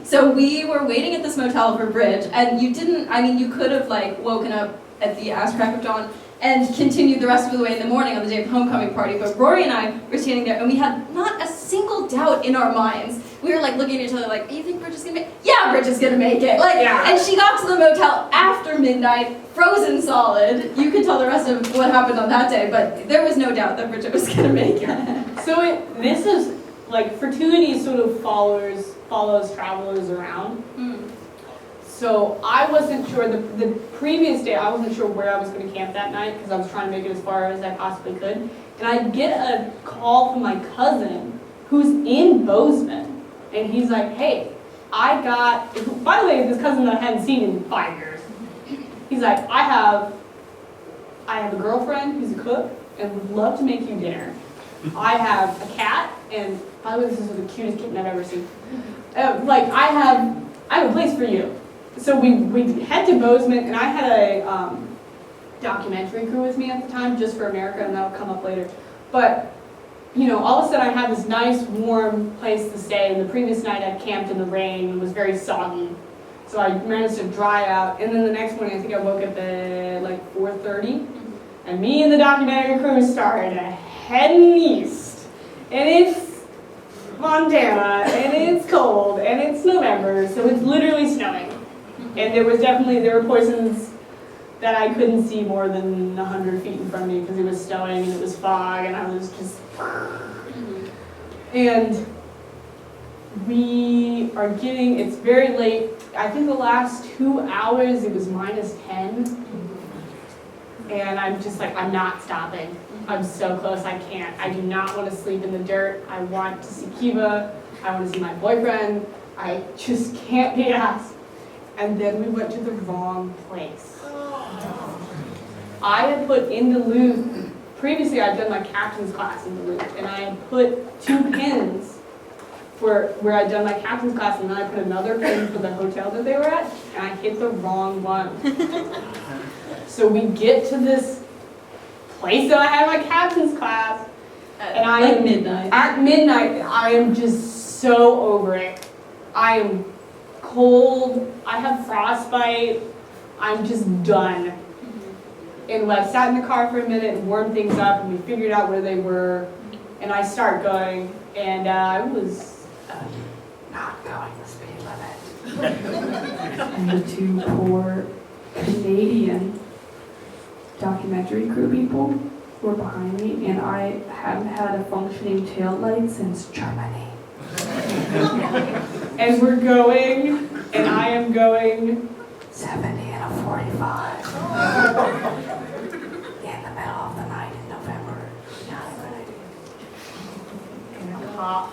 So we were waiting at this motel for Bridge, and you could have like woken up at the ass crack of dawn and continued the rest of the way in the morning on the day of the homecoming party. But Rory and I were standing there, and we had not a single doubt in our minds. We were like looking at each other like, "You think Bridget's gonna make it?" Yeah, Bridget's gonna make it. Like, yeah. And she got to the motel after midnight, frozen solid. You can tell the rest of what happened on that day, but there was no doubt that Bridget was gonna make it. So this is like fortuity sort of follows travelers around. So I wasn't sure, the previous day, I wasn't sure where I was going to camp that night because I was trying to make it as far as I possibly could. And I get a call from my cousin who's in Bozeman. And he's like, hey, by the way, this cousin that I hadn't seen in 5 years. He's like, I have a girlfriend who's a cook and would love to make you dinner. I have a cat, and by the way, this is the cutest kitten I've ever seen. I have a place for you. So we head to Bozeman, and I had a documentary crew with me at the time, just for America, and that'll come up later. But, all of a sudden I had this nice, warm place to stay, and the previous night I camped in the rain and was very soggy. So I managed to dry out, and then the next morning I think I woke up at like 4:30, and me and the documentary crew started heading east. And it's Montana, and it's cold, and it's November, so it's literally snowing. And there were portions that I couldn't see more than 100 feet in front of me because it was snowing and it was fog and I was just... And it's very late. I think the last 2 hours it was -10. And I'm just like, I'm not stopping. I'm so close, I can't. I do not want to sleep in the dirt. I want to see Kiva. I want to see my boyfriend. I just can't be asked. And then we went to the wrong place. I had put in Duluth, previously I'd done my captain's class in Duluth, and I had put 2 pins for where I'd done my captain's class, and then I put another pin for the hotel that they were at, and I hit the wrong one. So we get to this place that I had my captain's class, and I like am midnight. at midnight, I am just so over it. I am cold, I have frostbite, I'm just done. And I sat in the car for a minute and warmed things up, and we figured out where they were, and I start going, and I was Not going the speed limit. And the 2 poor Canadian documentary crew people were behind me, and I haven't had a functioning tail light since Germany. and we're going, and I am going, 70 and a 45. In the middle of the night in November. Not a good idea. and a cop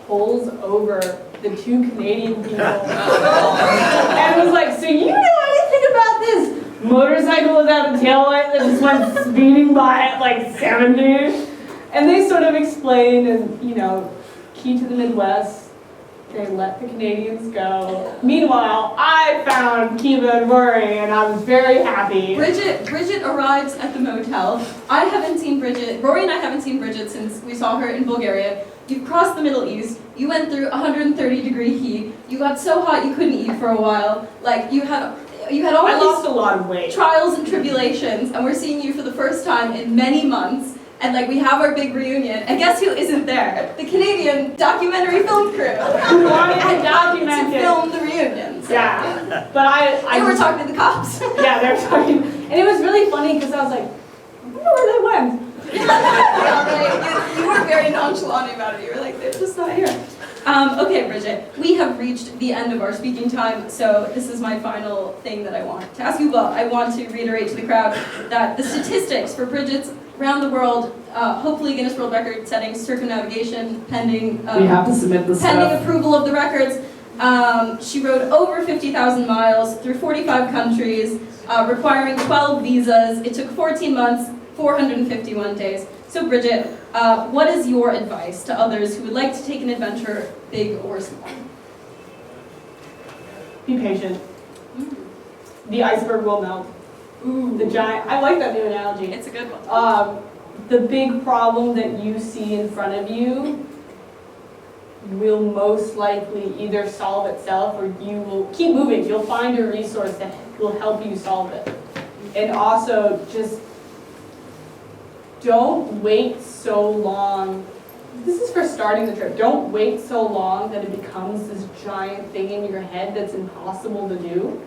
pulls over the 2 Canadian people. And was like, so you know anything about this motorcycle without a taillight that just went speeding by at like 70? And they sort of explained, and you know, key to the Midwest, they let the Canadians go. Meanwhile, I found Kiva and Rory, and I was very happy. Bridget arrives at the motel. I haven't seen Bridget, Rory and I haven't seen Bridget since we saw her in Bulgaria. You've crossed the Middle East. You went through 130-degree heat. You got so hot you couldn't eat for a while. Like, you had all I these lost a lot of weight. trials and tribulations, and we're seeing you for the first time in many months. And like, we have our big reunion, and guess who isn't there? The Canadian documentary film crew. Who wanted to And document to it. film the reunion. So, Yeah, but I They were talking to the cops. Yeah, they were talking, and it was really funny because I was like, I wonder where they went. You were very nonchalant about it. You were like, they're just not here. Okay, Bridget, we have reached the end of our speaking time, so this is my final thing that I want to ask you about. I want to reiterate to the crowd that the statistics for Bridget's around the world, hopefully Guinness World Record setting circumnavigation pending We have to submit the pending stuff. approval of the records. She rode over 50,000 miles through 45 countries, requiring 12 visas. It took 14 months, 451 days. So Bridget, what is your advice to others who would like to take an adventure, big or small? Be patient. The iceberg will melt. The giant, I like that new analogy. It's a good one. The big problem that you see in front of you will most likely either solve itself or you will keep moving. You'll find a resource that will help you solve it. And also, just don't wait so long. This is for starting the trip. Don't wait so long that it becomes this giant thing in your head that's impossible to do.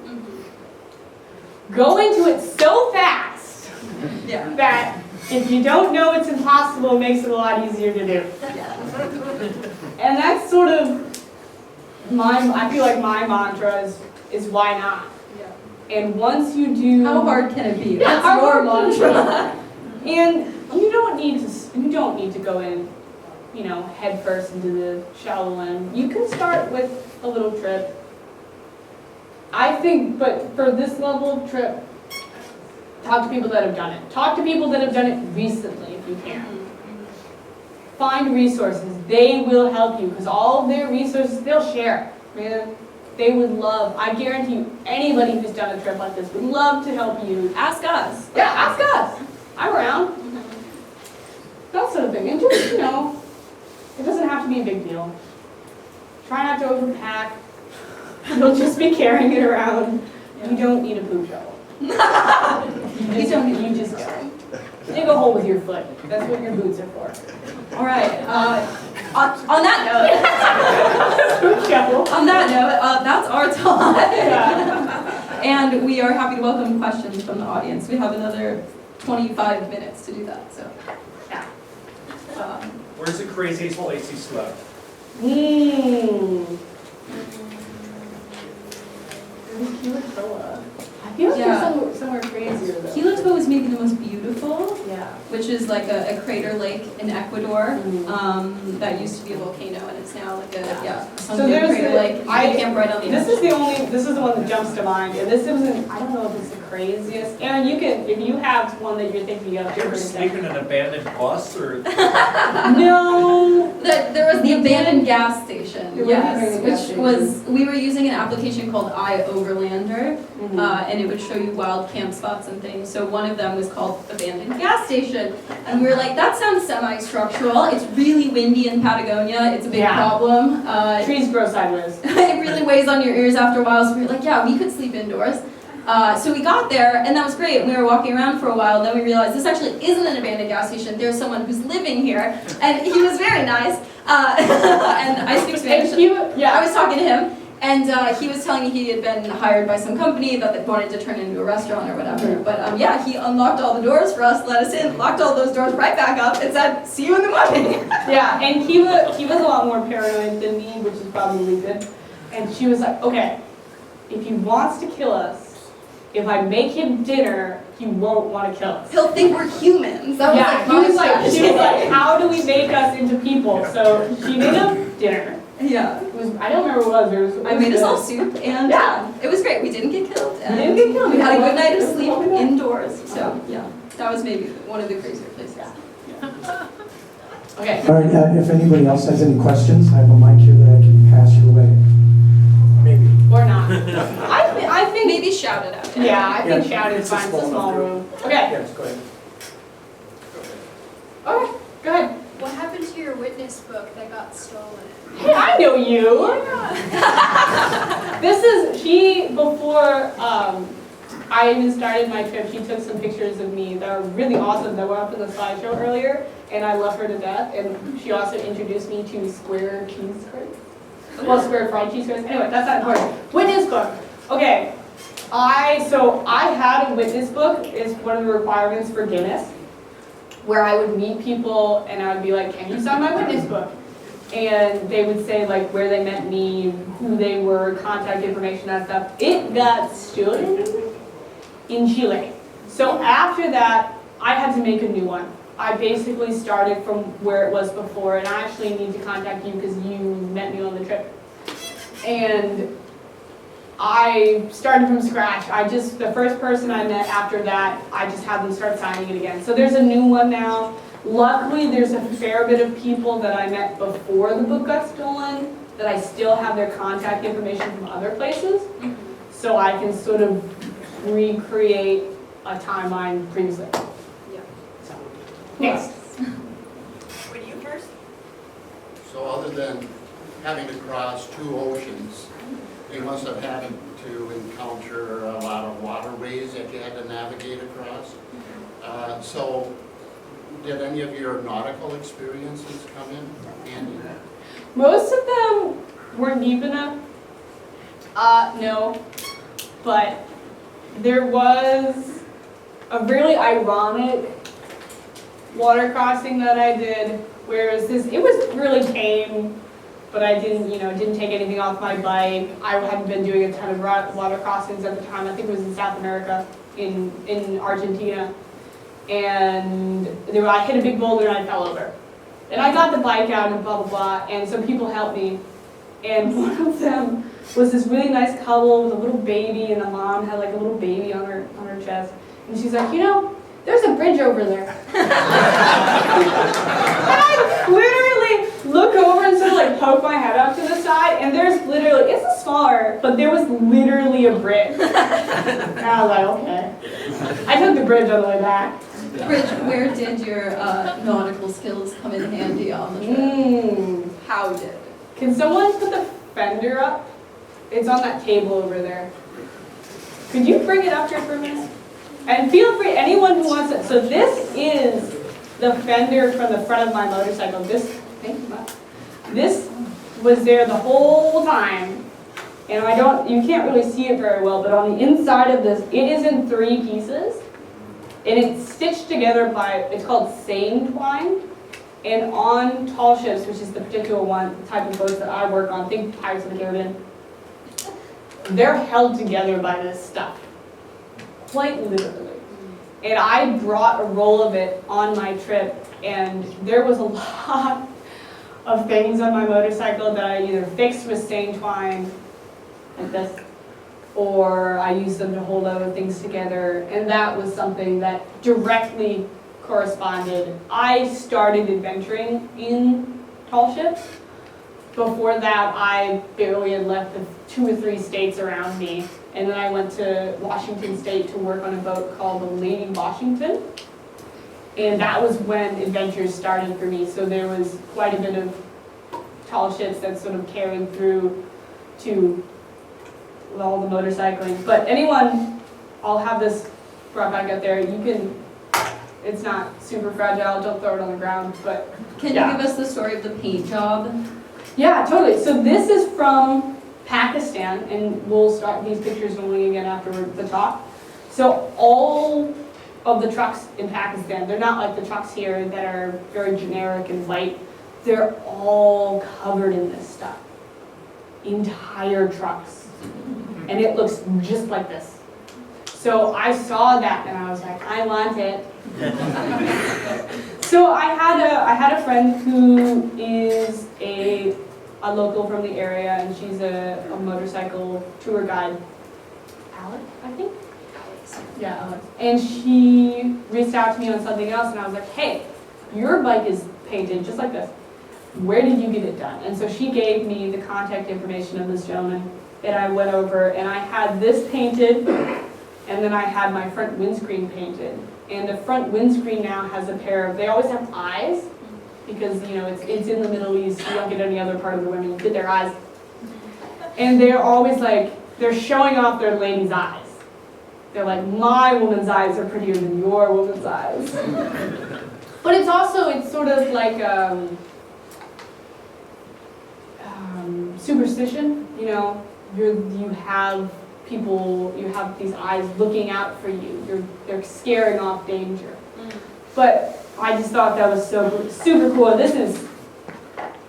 Go into it so fast Yeah. that if you don't know it's impossible, it makes it a lot easier to do. And that's sort of I feel like my mantra is why not? And once you do, How hard can it be? Yeah, That's how your hard can it mantra. and you don't need to go in, you know, head first into the shallow end. You can start with a little trip. I think, but for this level of trip, talk to people that have done it. Talk to people that have done it recently if you can. Find resources. They will help you because all of their resources, they'll share. Man, they would love, I guarantee you, anybody who's done a trip like this would love to help you. Ask us. Yeah, ask us. I'm around. That sort of thing. And just, you know, it doesn't have to be a big deal. Try not to overpack. You'll just be carrying it around. You don't need a poop shovel. You just go. Dig a hole with your foot. That's what your boots are for. All right. On that note, Poop shovel. on that note, that's our time. Yeah. And we are happy to welcome questions from the audience. We have another 25 minutes to do that. So, Yeah. Where's the craziest place you slept? Mmm. Really cute pillow. I feel like Yeah. there's somewhere crazier though. Gila Toba was maybe the most beautiful, Yeah. which is like a crater lake in Ecuador. Mhm. That used to be a volcano, and it's now like a So sunken there's crater the- lake. You can camp right on the This edge. this is the one that jumps to mind, and this isn't, I don't know if it's the craziest. Aaron, you can, if you have one that you're thinking of. Did you ever sleep in an abandoned bus or? No. There was the abandoned gas station, There was the yes, abandoned gas which station. was, we were using an application called iOverlander, Mhm. and it would show you wild camp spots and things. So one of them was called abandoned gas station, and we were like, that sounds semi-structural. It's really windy in Patagonia. It's a big Yeah. problem. Trees grow sideways. It really weighs on your ears after a while. So we were like, yeah, we could sleep indoors. So we got there, and that was great. We were walking around for a while, and then we realized this actually isn't an abandoned gas station. There's someone who's living here, and he was very nice. And I speak Spanish. I was talking to him, and he was telling me he had been hired by some company that they wanted to turn into a restaurant or whatever. But yeah, he unlocked all the doors for us, let us in, locked all those doors right back up, and said, "See you in the morning." Yeah, and he was a lot more paranoid than me, which is probably good. And she was like, okay, if he wants to kill us, if I make him dinner, he won't want to kill us. He'll think we're humans. That was Yeah, like he my was like, she was strategy. like, how do we make us into people? So she made him dinner. Yeah. It was, I don't remember what it was. It was I made us good. all soup, and Yeah. it was great. We didn't get killed. We And didn't get killed. we had a good night of It was sleep all good. indoors. So yeah, that was maybe one of the crazier places. Okay. All right, if anybody else has any questions, I have a mic here that I can pass your way. Maybe. Or not. I think, Maybe shout it out. yeah, I think Yeah, shouting is it's a fine. It's a small small enough room. Okay, Yes, go ahead. okay, go ahead. What happened to your witness book that got stolen? Hey, I know you. Before I even started my trip, she took some pictures of me that are really awesome that were up in the slideshow earlier, and I love her to death. And she also introduced me to square cheese curds. Well, square fried cheese curds. Anyway, that's not important. Witness book. Okay. I had a witness book. It's one of the requirements for Guinness, where I would meet people and I would be like, can you sign my witness book? And they would say like where they met me, who they were, contact information, that stuff. It got stolen in Chile. So after that, I had to make a new one. I basically started from where it was before, and I actually need to contact you because you met me on the trip. And I started from scratch. The first person I met after that, I just had them start signing it again. So there's a new one now. Luckily, there's a fair bit of people that I met before the book got stolen that I still have their contact information from other places. So I can sort of recreate a timeline previously. Yeah. So, next. Would you first? So other than having to cross two oceans, you must have had to encounter a lot of waterways that you had to navigate across. So did any of your nautical experiences come in handy? Most of them weren't deep enough. No. But there was a really ironic water crossing that I did, whereas it was really tame, but I didn't take anything off my bike. I hadn't been doing a ton of water crossings at the time. I think it was in South America, in Argentina. And I hit a big boulder and I fell over. And I got the bike out and blah, blah, blah, and some people helped me. And one of them was this really nice couple with a little baby, and the mom had like a little baby on her chest. And she's like, there's a bridge over there. And I literally look over and sort of like poke my head up to the side, and there's literally, it's smaller, but there was literally a bridge. And I was like, okay. I took the bridge on the way back. Bridget, where did your nautical skills come in handy on the trip? How did? Can someone put the fender up? It's on that table over there. Could you bring it up here for a minute? And feel free, anyone who wants it. So this is the fender from the front of my motorcycle. Thank you much. This was there the whole time. And you can't really see it very well, but on the inside of this, it is in 3 pieces. And it's stitched together it's called seine twine. And on tall ships, which is the particular type of boats that I work on, think Pirates of the Caribbean, they're held together by this stuff. quite literally. And I brought a roll of it on my trip, and there was a lot of things on my motorcycle that I either fixed with staying twine, like this, or I used them to hold other things together, and that was something that directly corresponded. I started adventuring in tall ships. Before that, I barely had left the 2 or 3 states around me, and then I went to Washington State to work on a boat called the Lady Washington, and that was when adventures started for me. So there was quite a bit of tall ships that sort of carried through to all the motorcycling. But anyone, I'll have this brought back up there. You can, it's not super fragile, don't throw it on the ground, but Can you give us the story of the paint job? yeah, totally. So this is from Pakistan, and we'll start these pictures rolling again after the talk. So all of the trucks in Pakistan, they're not like the trucks here that are very generic and white. They're all covered in this stuff. Entire trucks. And it looks just like this. So I saw that and I was like, I want it. So I had a friend who is a local from the area, and she's a motorcycle tour guide. Alex, I think? Yeah, Alex. And she reached out to me on something else, and I was like, hey, your bike is painted just like this. Where did you get it done? And so she gave me the contact information of this gentleman, and I went over, and I had this painted, and then I had my front windscreen painted. And the front windscreen now has a pair of, they always have eyes, because you know it's in the Middle East, you don't get any other part of the women, you get their eyes. And they're always like, they're showing off their lady's eyes. They're like, my woman's eyes are prettier than your woman's eyes. But it's also, it's sort of like superstition, you know, you have people, you have these eyes looking out for you, they're scaring off danger. But I just thought that was so super cool. This is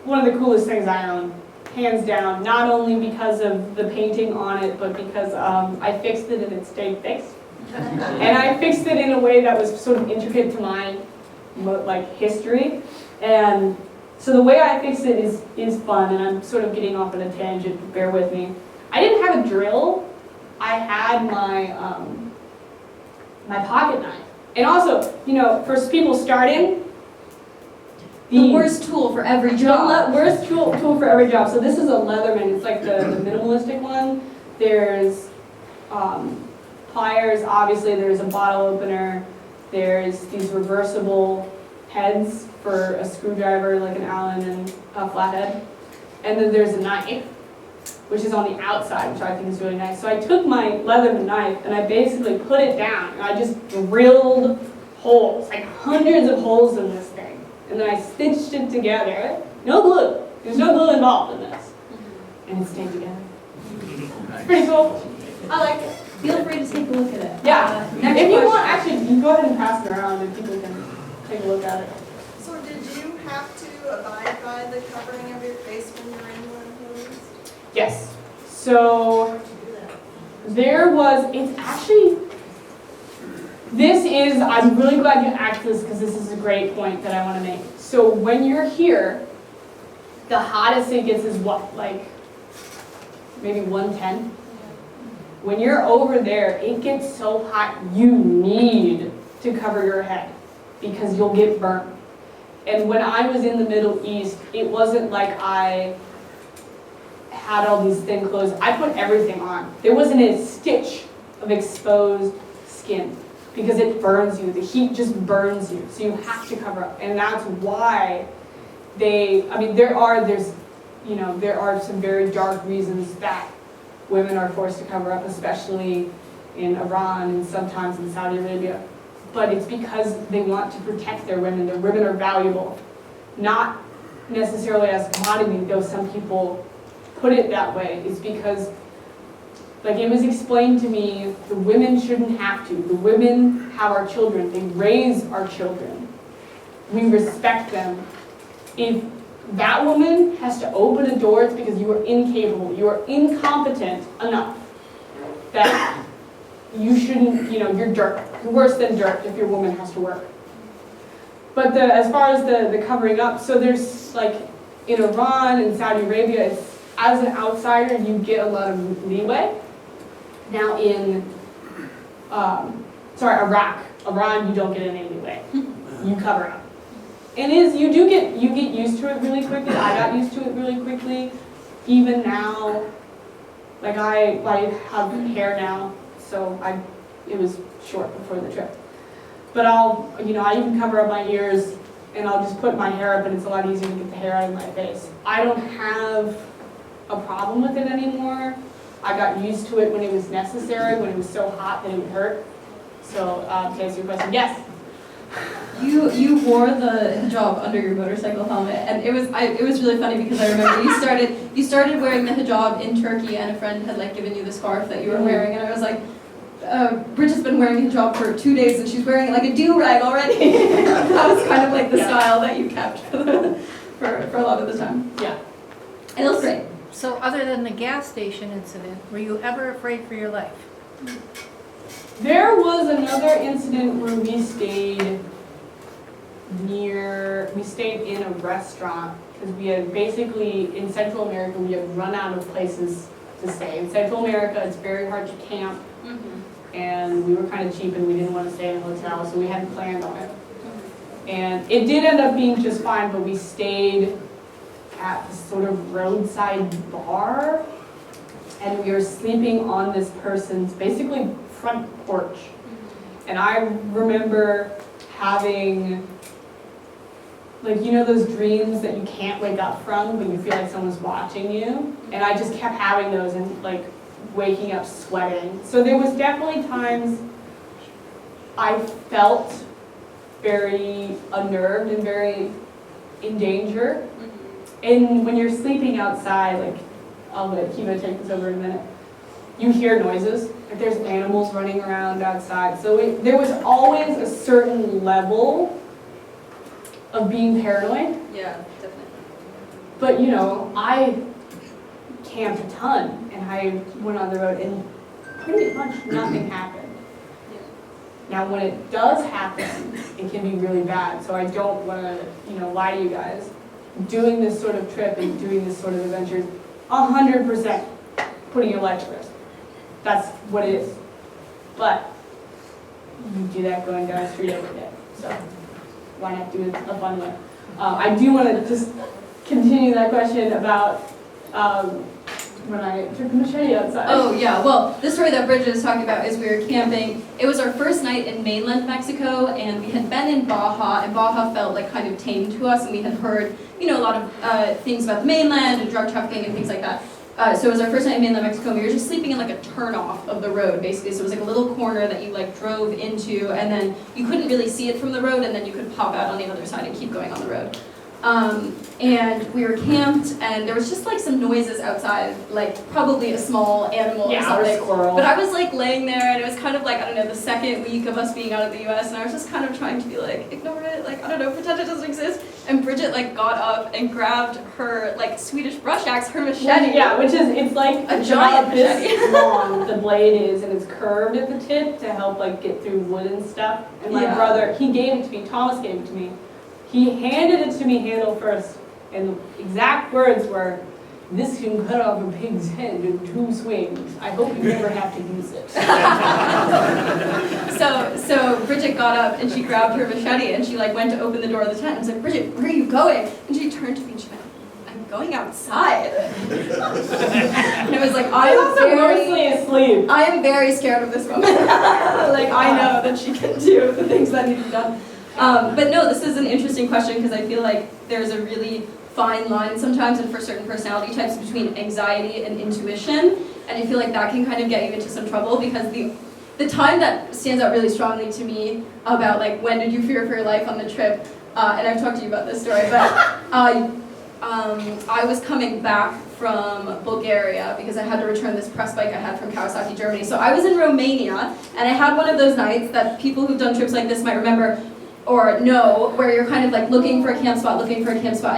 one of the coolest things I own, hands down, not only because of the painting on it, but because I fixed it and it stayed fixed. And I fixed it in a way that was sort of intricate to my like history. And so the way I fixed it is fun, and I'm sort of getting off on a tangent, bear with me. I didn't have a drill. I had my my pocket knife. And also, you know, for people starting, The worst tool for every job. Worst tool for every job. So this is a Leatherman. It's like the minimalistic one. There's pliers. Obviously, there's a bottle opener. There's these reversible heads for a screwdriver, like an Allen and a flathead. And then there's a knife, which is on the outside, which I think is really nice. So I took my Leatherman knife and I basically put it down and I just drilled holes, like hundreds of holes in this thing. And then I stitched it together. No glue. There's no glue involved in this. And it stayed together. It's pretty cool. I like it. Feel free to take a look at it. Yeah. Next If you question. want, actually, you can go ahead and pass it around and people can take a look at it. So did you have to abide by the covering of your face when you're in one of those? Yes. So there was, it's actually, this is, I'm really glad you asked this because this is a great point that I want to make. So when you're here, the hottest it gets is what, like maybe 110? When you're over there, it gets so hot you need to cover your head because you'll get burnt. And when I was in the Middle East, it wasn't like I had all these thin clothes. I put everything on. There wasn't a stitch of exposed skin because it burns you. The heat just burns you. So you have to cover up. And that's why there are some very dark reasons that women are forced to cover up, especially in Iran and sometimes in Saudi Arabia. But it's because they want to protect their women. Their women are valuable. Not necessarily as a commodity, though some people put it that way. It's because, like it was explained to me, the women shouldn't have to. The women have our children. They raise our children. We respect them. If that woman has to open a door, it's because you are incapable, you are incompetent enough that you shouldn't, you're dirt. You're worse than dirt if your woman has to work. But as far as the covering up, so there's like in Iran and Saudi Arabia, as an outsider, you get a lot of leeway. Now in, Iran, you don't get any leeway. You cover up. And you get used to it really quickly. I got used to it really quickly. Even now, like I have hair now, so it was short before the trip. But I even cover up my ears, and I'll just put my hair up, and it's a lot easier to get the hair out of my face. I don't have a problem with it anymore. I got used to it when it was necessary, when it was so hot that it would hurt. So to answer your question, yes. You wore the hijab under your motorcycle helmet, and it was really funny because I remember you started wearing the hijab in Turkey, and a friend had like given you the scarf that you were wearing, and I was like, Bridget's been wearing a hijab for 2 days, and she's wearing like a do-rag already. That was kind of like the style that you kept for a lot of the time. Yeah, it looks great. So other than the gas station incident, were you ever afraid for your life? there was another incident where we stayed in a restaurant because we had basically, in Central America, we had run out of places to stay. In Central America, it's very hard to camp, and we were kind of cheap and we didn't want to stay in a hotel, so we hadn't planned on it. And it did end up being just fine, but we stayed at this sort of roadside bar, and we were sleeping on this person's basically front porch. And I remember having, like, you know those dreams that you can't wake up from, but you feel like someone's watching you? And I just kept having those and, like, waking up sweating. So there was definitely times I felt very unnerved and very in danger. And when you're sleeping outside, like, I'll let Kiva take this over in a minute, you hear noises. Like there's animals running around outside. So there was always a certain level of being paranoid. Yeah, definitely. But you know, I camped a ton and I went on the road and pretty much nothing happened. Now when it does happen, it can be really bad. So I don't want to, lie to you guys. Doing this sort of trip and doing this sort of adventure is 100% putting your life at risk. That's what it is. But you do that going down the street every day. So why not do it a fun way? I do want to just continue that question about when I took the machete outside. Oh yeah, well, the story that Bridget is talking about is we were camping. It was our first night in mainland Mexico, and we had been in Baja, and Baja felt like kind of tame to us, and we had heard, a lot of things about the mainland and drug trafficking and things like that. So it was our first night in mainland Mexico, and we were just sleeping in like a turnoff of the road, basically. So it was like a little corner that you like drove into, and then you couldn't really see it from the road, and then you could pop out on the other side and keep going on the road. And we were camped, and there was just like some noises outside, like probably a small animal or something. Squirrel. But I was like laying there, and it was kind of like, I don't know, the second week of us being out of the US, and I was just kind of trying to be like, ignore it, like, I don't know, pretend it doesn't exist. And Bridget like got up and grabbed her like Swedish brush axe, her machete. Yeah, it's like a giant machete. This long the blade is, and it's curved at the tip to help like get through wood and stuff. And my brother, he gave it to me, Thomas gave it to me. He handed it to me handle first, and the exact words were, "This can cut off a pig's head in 2 swings. I hope you never have to use it." So Bridget got up and she grabbed her machete and she like went to open the door of the tent. I was like, "Bridget, where are you going?" And she turned to me and she went, "I'm going outside." And it was like, I am very scared of this woman. Like I know that she can do the things that need to be done. But no, this is an interesting question because I feel like there's a really fine line sometimes and for certain personality types between anxiety and intuition. And I feel like that can kind of get you into some trouble because the time that stands out really strongly to me about like when did you fear for your life on the trip, and I've talked to you about this story, but I was coming back from Bulgaria because I had to return this press bike I had from Kawasaki, Germany. So I was in Romania and I had one of those nights that people who've done trips like this might remember or know, where you're kind of like looking for a camp spot, and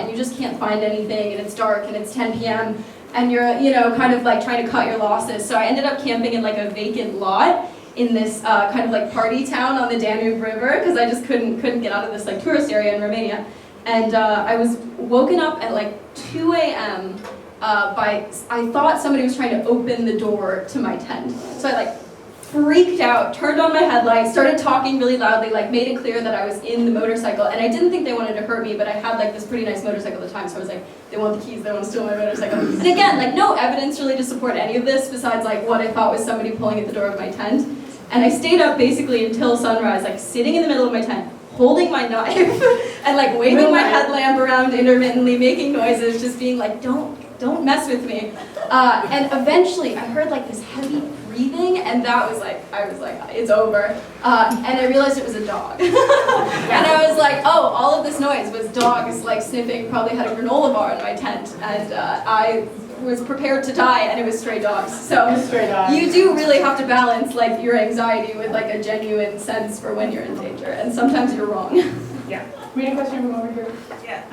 you just can't find anything, and it's dark, and it's 10 p.m., and you're, kind of like trying to cut your losses. So I ended up camping in like a vacant lot, in this kind of like party town on the Danube River because I just couldn't get out of this like tourist area in Romania. And I was woken up at like 2 a.m. I thought somebody was trying to open the door to my tent. So I like freaked out, turned on my headlights, started talking really loudly, like made it clear that I was in the motorcycle. And I didn't think they wanted to hurt me, but I had like this pretty nice motorcycle at the time, so I was like, they want the keys, they want to steal my motorcycle. And again, like no evidence really to support any of this besides like what I thought was somebody pulling at the door of my tent. And I stayed up basically until sunrise, like sitting in the middle of my tent, holding my knife, and like waving my headlamp around intermittently, making noises, just being like, don't mess with me. And eventually I heard like this heavy breathing, and that was like, I was like, it's over. And I realized it was a dog. And I was like, oh, all of this noise was dogs like sniffing, probably had a granola bar in my tent, and I was prepared to die, and it was stray dogs. So you do really have to balance like your anxiety with like a genuine sense for when you're in danger, and sometimes you're wrong. Yeah. We had a question from over here. Yeah,